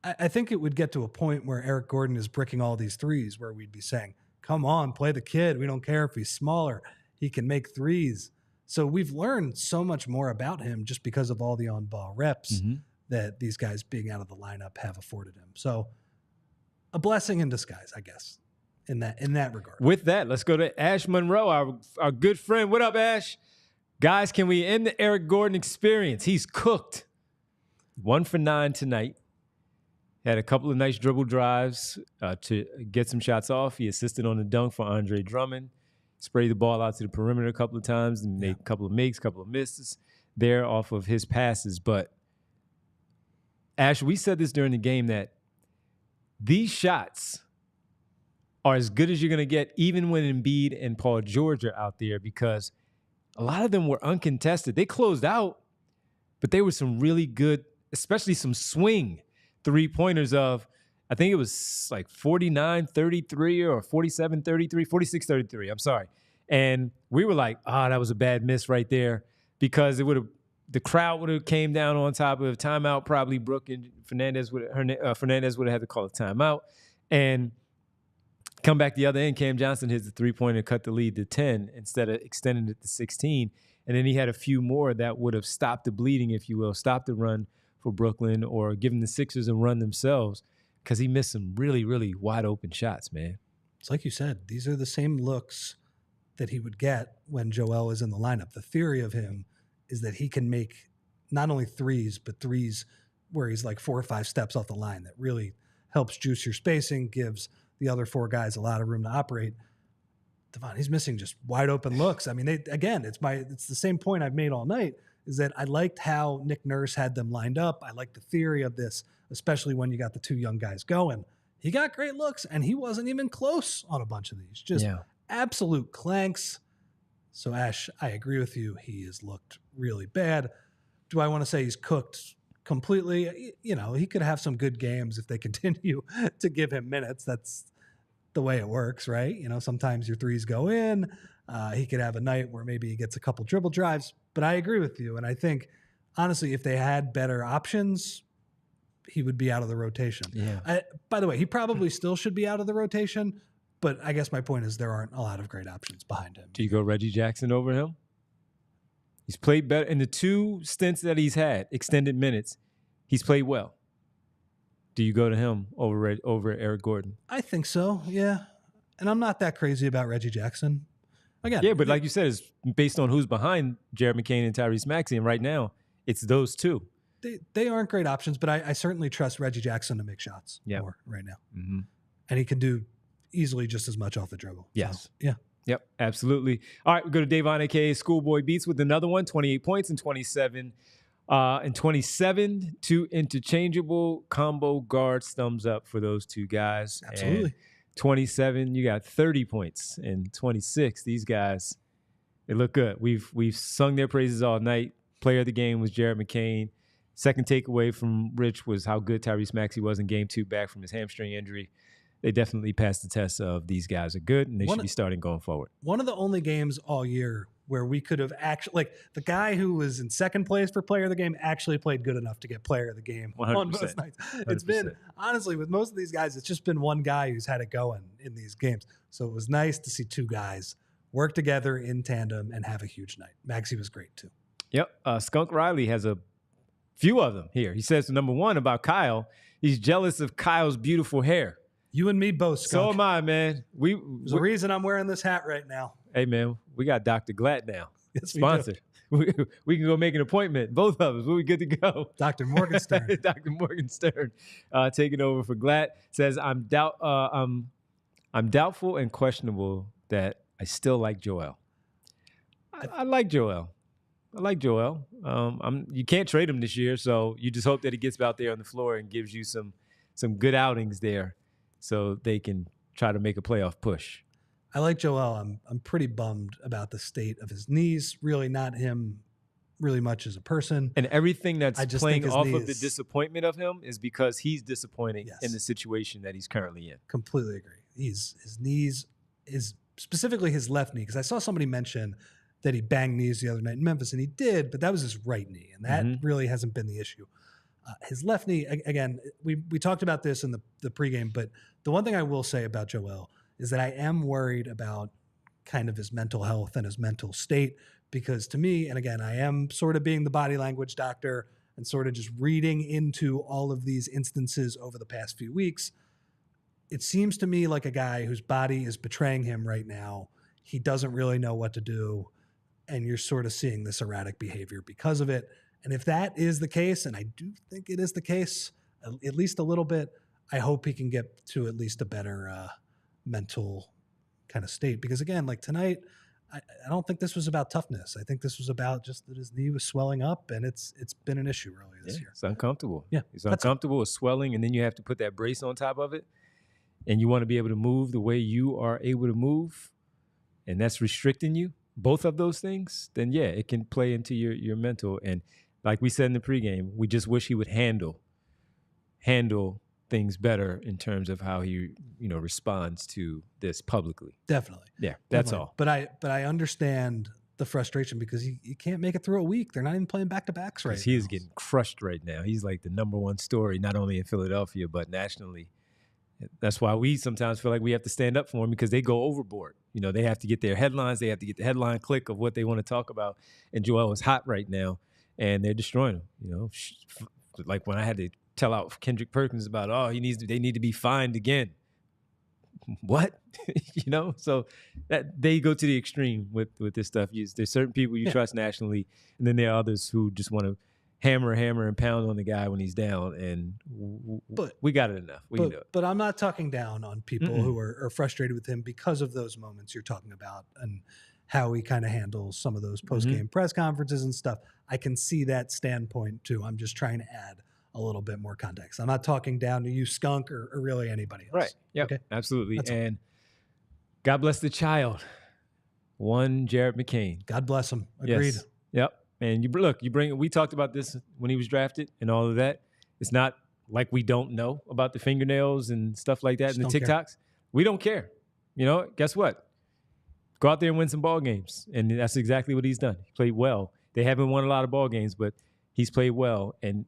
[SPEAKER 2] I think it would get to a point where Eric Gordon is bricking all these threes where we'd be saying, come on, play the kid. We don't care if he's smaller. He can make threes. So we've learned so much more about him just because of all the on-ball reps that these guys being out of the lineup have afforded him. So a blessing in disguise, I guess, in that regard.
[SPEAKER 1] With that, let's go to Ash Monroe, our good friend. What up, Ash? Guys, can we end the Eric Gordon experience? He's cooked. 1 for 9 tonight. Had a couple of nice dribble drives to get some shots off. He assisted on the dunk for Andre Drummond. Sprayed the ball out to the perimeter a couple of times and made a couple of makes, a couple of misses there off of his passes. But, Ash, we said this during the game that these shots are as good as you're going to get even when Embiid and Paul George are out there, because a lot of them were uncontested. They closed out, but they were some really good, especially some swing three-pointers of, I think it was like 49-33 or 47-33, 46-33, I'm sorry. And we were like, that was a bad miss right there, because the crowd would have came down on top of timeout. Probably Brooke and Fernandez would have had to call a timeout and come back the other end. Cam Johnson hits the three-pointer, cut the lead to 10 instead of extending it to 16. And then he had a few more that would have stopped the bleeding, if you will, stopped the run for Brooklyn or given the Sixers a run themselves, because he missed some really, really wide open shots, man.
[SPEAKER 2] It's like you said, these are the same looks that he would get when Joel is in the lineup. The theory of him is that he can make not only threes, but threes where he's like 4 or 5 steps off the line. That really helps juice your spacing, gives the other 4 guys a lot of room to operate. Devon, he's missing just wide open looks. I mean, it's the same point I've made all night, is that I liked how Nick Nurse had them lined up. I like the theory of this, especially when you got the 2 young guys going. He got great looks, and he wasn't even close on a bunch of these. Just absolute clanks. So, Ash, I agree with you. He has looked really bad. Do I want to say he's cooked completely? You know, he could have some good games if they continue to give him minutes. That's the way it works, right? You know, sometimes your threes go in. He could have a night where maybe he gets a couple dribble drives. But I agree with you. And I think, honestly, if they had better options, he would be out of the rotation. Yeah. By the way, he probably still should be out of the rotation. But I guess my point is there aren't a lot of great options behind him.
[SPEAKER 1] Do you go Reggie Jackson over him? He's played better. In the 2 stints that he's had, extended minutes, he's played well. Do you go to him over Eric Gordon?
[SPEAKER 2] I think so, yeah. And I'm not that crazy about Reggie Jackson. Again,
[SPEAKER 1] yeah, but like you said, it's based on who's behind Jared McCain and Tyrese Maxey. And right now, it's those 2.
[SPEAKER 2] they aren't great options, but I certainly trust Reggie Jackson to make shots more right now.
[SPEAKER 1] Mm-hmm.
[SPEAKER 2] And he can do easily just as much off the dribble.
[SPEAKER 1] Yes.
[SPEAKER 2] So, yeah.
[SPEAKER 1] Yep, absolutely. All right, we go to Davon, a.k.a. Schoolboy Beats, with another one, 28 points and 27. And 27, 2 interchangeable combo guards. Thumbs up for those two guys.
[SPEAKER 2] Absolutely.
[SPEAKER 1] And 27, you got 30 points. And 26, these guys, they look good. We've sung their praises all night. Player of the game was Jared McCain. Second takeaway from Rich was how good Tyrese Maxey was in game 2 back from his hamstring injury. They definitely passed the test of these guys are good, and they should be starting going forward.
[SPEAKER 2] One of the only games all year where we could have actually, like, the guy who was in second place for player of the game actually played good enough to get player of the game
[SPEAKER 1] 100%.
[SPEAKER 2] on most nights. It's been, honestly, with most of these guys, it's just been one guy who's had it going in these games. So it was nice to see two guys work together in tandem and have a huge night. Maxey was great too.
[SPEAKER 1] Yep. Skunk Riley has a few of them here. He says, number one, about Kyle, he's jealous of Kyle's beautiful hair.
[SPEAKER 2] You and me both, Skunk.
[SPEAKER 1] So am I, man.
[SPEAKER 2] There's a reason I'm wearing this hat right now.
[SPEAKER 1] Hey, man, we got Dr. Glatt now.
[SPEAKER 2] Yes,
[SPEAKER 1] sponsored. We can go make an appointment. Both of us. We'll be good to go.
[SPEAKER 2] Dr. Morgenstern.
[SPEAKER 1] Dr. Morgenstern taking over for Glatt. Says, I'm doubtful and questionable that I still like Joel. I like Joel. You can't trade him this year, so you just hope that he gets out there on the floor and gives you some good outings there, so they can try to make a playoff push.
[SPEAKER 2] I like Joel. I'm pretty bummed about the state of his knees. Really not him really much as a person.
[SPEAKER 1] And everything that's playing off of the
[SPEAKER 2] knees,
[SPEAKER 1] disappointment of him is because he's disappointing in the situation that he's currently in.
[SPEAKER 2] Completely agree. His knees, specifically his left knee, because I saw somebody mention that he banged knees the other night in Memphis, and he did, but that was his right knee, and that really hasn't been the issue. His left knee, again, we talked about this in the pregame, but the one thing I will say about Joel is that I am worried about kind of his mental health and his mental state, because to me, and again, I am sort of being the body language doctor and sort of just reading into all of these instances over the past few weeks, it seems to me like a guy whose body is betraying him right now. He doesn't really know what to do, and you're sort of seeing this erratic behavior because of it. And if that is the case, and I do think it is the case, at least a little bit, I hope he can get to at least a better mental kind of state. Because again, like tonight, I don't think this was about toughness. I think this was about just that his knee was swelling up, and it's been an issue earlier this year.
[SPEAKER 1] It's uncomfortable.
[SPEAKER 2] Yeah,
[SPEAKER 1] it's uncomfortable. It's swelling, and then you have to put that brace on top of it, and you want to be able to move the way you are able to move, and that's restricting you. Both of those things, then yeah, it can play into your mental. And like we said in the pregame, we just wish he would handle things better in terms of how he, responds to this publicly.
[SPEAKER 2] Definitely.
[SPEAKER 1] Yeah, that's all.
[SPEAKER 2] But I understand the frustration because you can't make it through a week. They're not even playing back-to-backs right now.
[SPEAKER 1] He is getting crushed right now. He's like the number one story, not only in Philadelphia, but nationally. That's why we sometimes feel like we have to stand up for him, because they go overboard. They have to get their headlines. They have to get the headline click of what they want to talk about. And Joel is hot right now, and they're destroying him. Like when I had to tell out Kendrick Perkins about, they need to be fined again. What? So that they go to the extreme with this stuff. There's certain people you trust nationally, and then there are others who just want to hammer and pound on the guy when he's down, and we got it enough. We can do it.
[SPEAKER 2] But I'm not talking down on people who are frustrated with him because of those moments you're talking about and how he kind of handles some of those post-game press conferences and stuff. I can see that standpoint too. I'm just trying to add a little bit more context. I'm not talking down to you, Skunk, or really anybody else.
[SPEAKER 1] Right. Yeah.
[SPEAKER 2] Okay.
[SPEAKER 1] Absolutely.
[SPEAKER 2] That's
[SPEAKER 1] and God bless the child. One Jared McCain.
[SPEAKER 2] God bless him. Agreed.
[SPEAKER 1] Yes. Yep. And we talked about this when he was drafted and all of that. It's not like we don't know about the fingernails and stuff like that
[SPEAKER 2] Just
[SPEAKER 1] and the
[SPEAKER 2] don't
[SPEAKER 1] TikToks.
[SPEAKER 2] care.
[SPEAKER 1] We don't care. Guess what? Go out there and win some ball games. And that's exactly what he's done. He played well. They haven't won a lot of ball games, but he's played well. And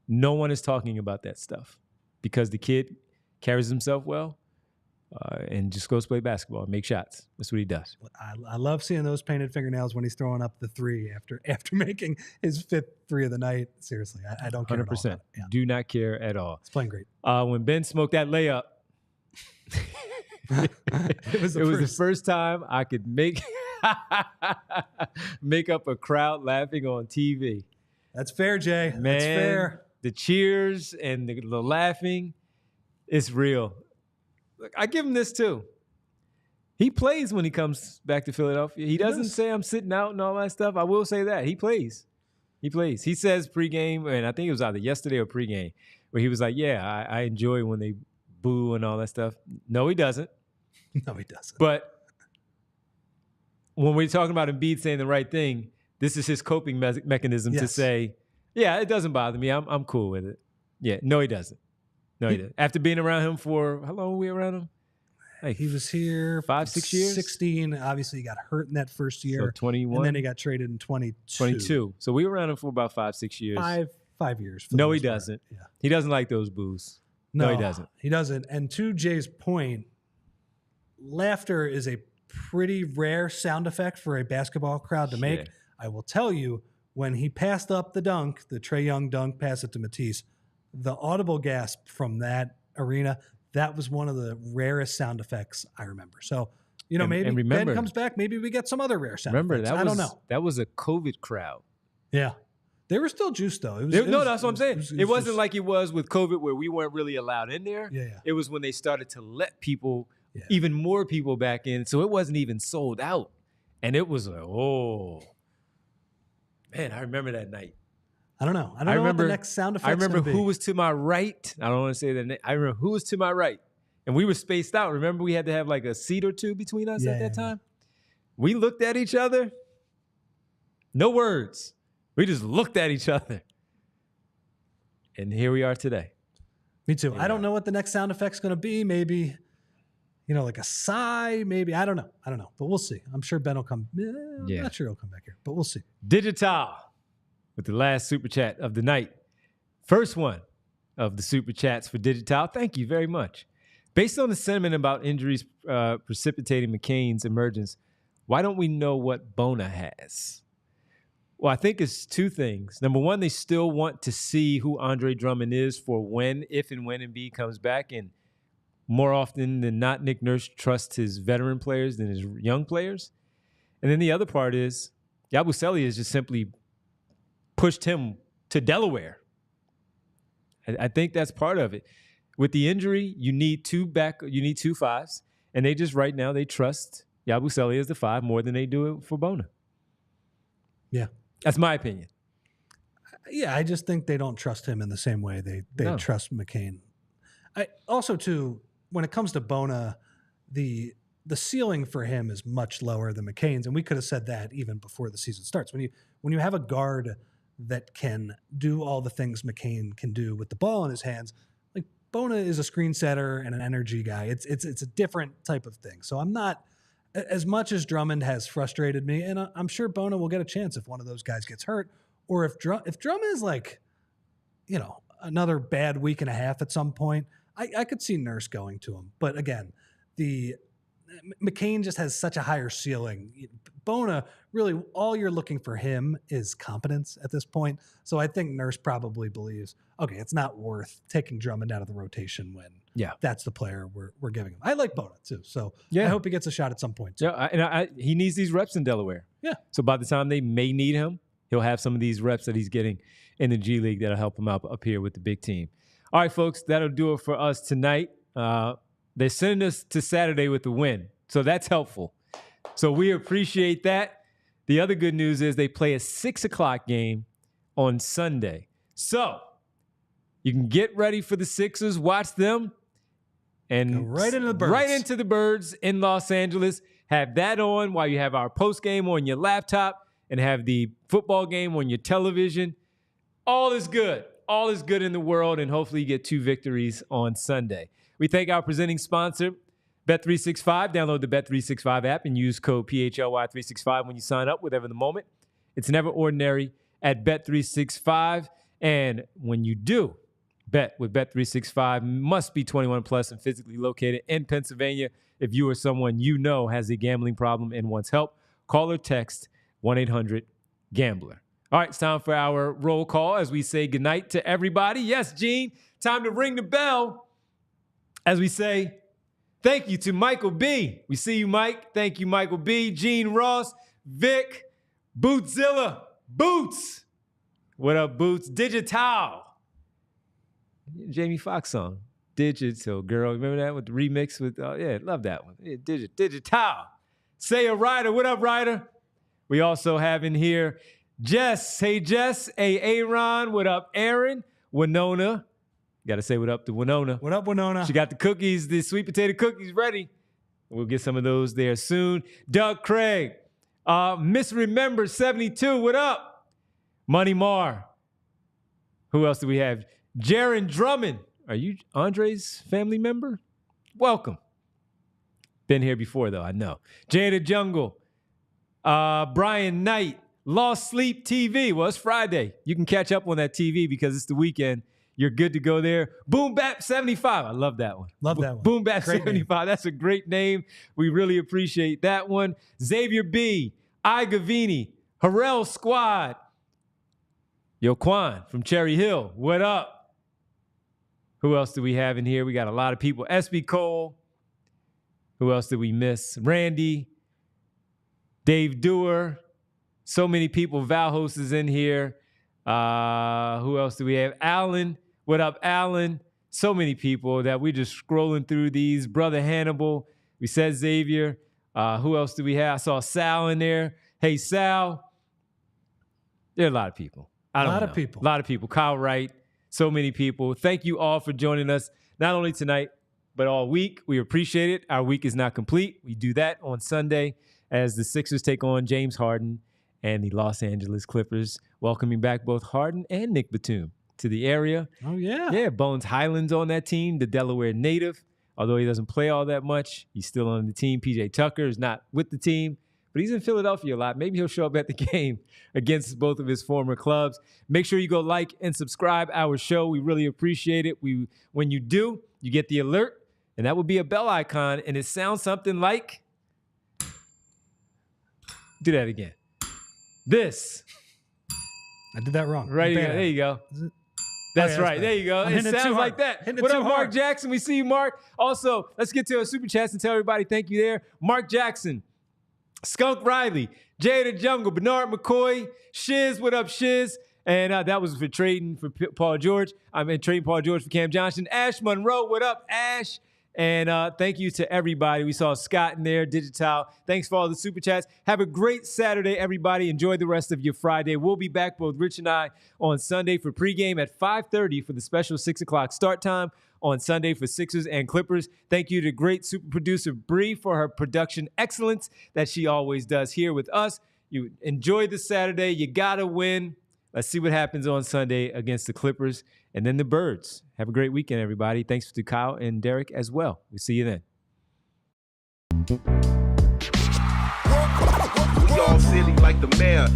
[SPEAKER 1] no one is talking about that stuff because the kid carries himself well. And just goes play basketball and make shots. That's what he does.
[SPEAKER 2] I love seeing those painted fingernails when he's throwing up the three after making his 5th three of the night. Seriously, I don't care
[SPEAKER 1] 100%.
[SPEAKER 2] at all. Yeah.
[SPEAKER 1] Do not care at all.
[SPEAKER 2] It's playing great.
[SPEAKER 1] When Ben smoked that layup, it was the first time I could make up a crowd laughing on TV.
[SPEAKER 2] That's fair, Jay.
[SPEAKER 1] Man,
[SPEAKER 2] That's fair.
[SPEAKER 1] The cheers and the laughing, it's real. Look, I give him this too. He plays when he comes back to Philadelphia. He doesn't say I'm sitting out and all that stuff. I will say that. He plays. He plays. He says pregame, and I think it was either yesterday or pregame, where he was like, yeah, I enjoy when they boo and all that stuff. No, he doesn't.
[SPEAKER 2] No, he doesn't.
[SPEAKER 1] But when we're talking about Embiid saying the right thing, this is his coping mechanism to say, yeah, it doesn't bother me. I'm cool with it. Yeah, no, he doesn't. No, he doesn't. After being around him for, how long were we around him?
[SPEAKER 2] Like, he was here
[SPEAKER 1] 5-6 years?
[SPEAKER 2] 16. Obviously, he got hurt in that first year.
[SPEAKER 1] So 21?
[SPEAKER 2] And then he got traded in 22.
[SPEAKER 1] So we were around him for about 5-6 years.
[SPEAKER 2] 5 years.
[SPEAKER 1] No, he doesn't. Yeah. He doesn't like those boos. No, he doesn't.
[SPEAKER 2] He doesn't. And to Jay's point, laughter is a pretty rare sound effect for a basketball crowd to make. I will tell you, when he passed up the dunk, the Trae Young dunk, pass it to Matisse, the audible gasp from that arena, that was one of the rarest sound effects I remember. So, maybe Ben comes back. Maybe we get some other rare sound effects. I don't know.
[SPEAKER 1] That was a COVID crowd.
[SPEAKER 2] Yeah. They were still juiced, though.
[SPEAKER 1] That's what I'm saying. It wasn't like it was with COVID where we weren't really allowed in there.
[SPEAKER 2] Yeah.
[SPEAKER 1] It was when they started to let people, even more people back in. So it wasn't even sold out. And it was like, oh. Man, I remember that night.
[SPEAKER 2] I don't know. I don't know what the next sound effect.
[SPEAKER 1] I remember who was to my right. I don't want to say that name. I remember who was to my right. And we were spaced out. Remember we had to have like a seat or two between us at that time? We looked at each other. No words. We just looked at each other. And here we are today.
[SPEAKER 2] Me too. I don't know what the next sound effect's going to be. Maybe, like a sigh. Maybe. I don't know. But we'll see. I'm sure Ben will come. I'm not sure he'll come back here, but we'll see.
[SPEAKER 1] Digital with the last super chat of the night. First one of the super chats for Digital. Thank you very much. Based on the sentiment about injuries precipitating McCain's emergence, why don't we know what Bona has? Well, I think it's two things. Number one, they still want to see who Andre Drummond is for if and when Embiid comes back. And more often than not, Nick Nurse trusts his veteran players than his young players. And then the other part is Yabusele has just simply pushed him to Delaware. I think that's part of it. With the injury, you need two fives. And they just right now, they trust Yabusele as the five more than they do it for Bona.
[SPEAKER 2] Yeah.
[SPEAKER 1] That's my opinion.
[SPEAKER 2] Yeah, I just think they don't trust him in the same way they trust McCain. Also, too, when it comes to Bona, the ceiling for him is much lower than McCain's, and we could have said that even before the season starts. When you have a guard that can do all the things McCain can do with the ball in his hands, like Bona is a screen setter and an energy guy. It's a different type of thing. So I'm not. As much as Drummond has frustrated me, and I'm sure Bona will get a chance if one of those guys gets hurt, or if Drummond is like, another bad week and a half at some point, I could see Nurse going to him. But again, McCain just has such a higher ceiling. Bona, really, all you're looking for him is competence at this point. So I think Nurse probably believes, okay, it's not worth taking Drummond out of the rotation when that's the player we're giving him. I like Bona too, so I hope he gets a shot at some point too.
[SPEAKER 1] Yeah, he needs these reps in Delaware.
[SPEAKER 2] Yeah.
[SPEAKER 1] So by the time they may need him, he'll have some of these reps that he's getting in the G League that'll help him out up here with the big team. All right, folks, that'll do it for us tonight. They're sending us to Saturday with the win, so that's helpful. So we appreciate that. The other good news is they play a 6 o'clock game on Sunday. So you can get ready for the Sixers, watch them, and
[SPEAKER 2] go right into the Birds.
[SPEAKER 1] Right into the Birds in Los Angeles. Have that on while you have our post game on your laptop and have the football game on your television. All is good. All is good in the world, and hopefully you get 2 victories on Sunday. We thank our presenting sponsor, Bet365. Download the Bet365 app and use code PHLY365 when you sign up, whatever the moment. It's never ordinary at Bet365. And when you do bet with Bet365, must be 21 plus and physically located in Pennsylvania. If you or someone you know has a gambling problem and wants help, call or text 1-800-GAMBLER. All right, it's time for our roll call as we say goodnight to everybody. Yes, Gene, time to ring the bell as we say thank you to Michael B. We see you, Mike. Thank you, Michael B. Gene Ross, Vic, Bootzilla, Boots. What up, Boots? Digital. Jamie Foxx song. Digital, girl. Remember that with the remix with, yeah, love that one. Yeah, digital. Say a Ryder. What up, Ryder? We also have in here Jess. Hey, Jess. Hey, Aaron. What up, Aaron? Winona. Got to say what up to Winona.
[SPEAKER 2] What up, Winona?
[SPEAKER 1] She got the cookies, the sweet potato cookies ready. We'll get some of those there soon. Doug Craig. Misremember 72. What up? Money Mar. Who else do we have? Jaron Drummond. Are you Andre's family member? Welcome. Been here before, though, I know. Jay the Jungle. Brian Knight. Lost Sleep TV. Well, it's Friday. You can catch up on that TV because it's the weekend. You're good to go there. Boom Bap 75. I love that one.
[SPEAKER 2] Love that one.
[SPEAKER 1] Boom Bap
[SPEAKER 2] Great
[SPEAKER 1] 75.
[SPEAKER 2] name.
[SPEAKER 1] That's a great name. We really appreciate that one. Xavier B. I Gavini. Harrell Squad. Yo Quan from Cherry Hill. What up? Who else do we have in here? We got a lot of people. SB Cole. Who else did we miss? Randy. Dave Dewar. So many people. Val Host is in here. Who else do we have? Alan. What up, Alan? So many people that we're just scrolling through these. Brother Hannibal. We said Xavier. Who else do we have? I saw Sal in there. Hey, Sal. There are a lot of people. A lot of people. Kyle Wright. So many people. Thank you all for joining us, not only tonight, but all week. We appreciate it. Our week is not complete. We do that on Sunday as the Sixers take on James Harden and the Los Angeles Clippers, welcoming back both Harden and Nick Batum to the area.
[SPEAKER 2] Oh, yeah.
[SPEAKER 1] Yeah, Bones Highland's on that team, the Delaware native. Although he doesn't play all that much, he's still on the team. PJ Tucker is not with the team, but he's in Philadelphia a lot. Maybe he'll show up at the game against both of his former clubs. Make sure you go like and subscribe our show. We really appreciate it. When you do, you get the alert, and that will be a bell icon, and it sounds something like... Do that again. This.
[SPEAKER 2] I did that wrong.
[SPEAKER 1] Right here. There you go. That's right. There you go. It sounds like that. What up, Mark Jackson? We see you, Mark. Also, let's get to our super chats and tell everybody thank you there. Mark Jackson, Skunk Riley, Jay the Jungle, Bernard McCoy, Shiz. What up, Shiz? And that was for trading for Paul George. Trading Paul George for Cam Johnson. Ash Monroe. What up, Ash? And thank you to everybody. We saw Scott in there, Digital. Thanks for all the super chats. Have a great Saturday, everybody. Enjoy the rest of your Friday. We'll be back, both Rich and I, on Sunday for pregame at 5:30 for the special 6 o'clock start time on Sunday for Sixers and Clippers. Thank you to great super producer Bree for her production excellence that she always does here with us. You enjoy the Saturday. You got to win. Let's see what happens on Sunday against the Clippers and then the Birds. Have a great weekend, everybody. Thanks to Kyle and Derek as well. We'll see you then.
[SPEAKER 5] We all silly like the mayor.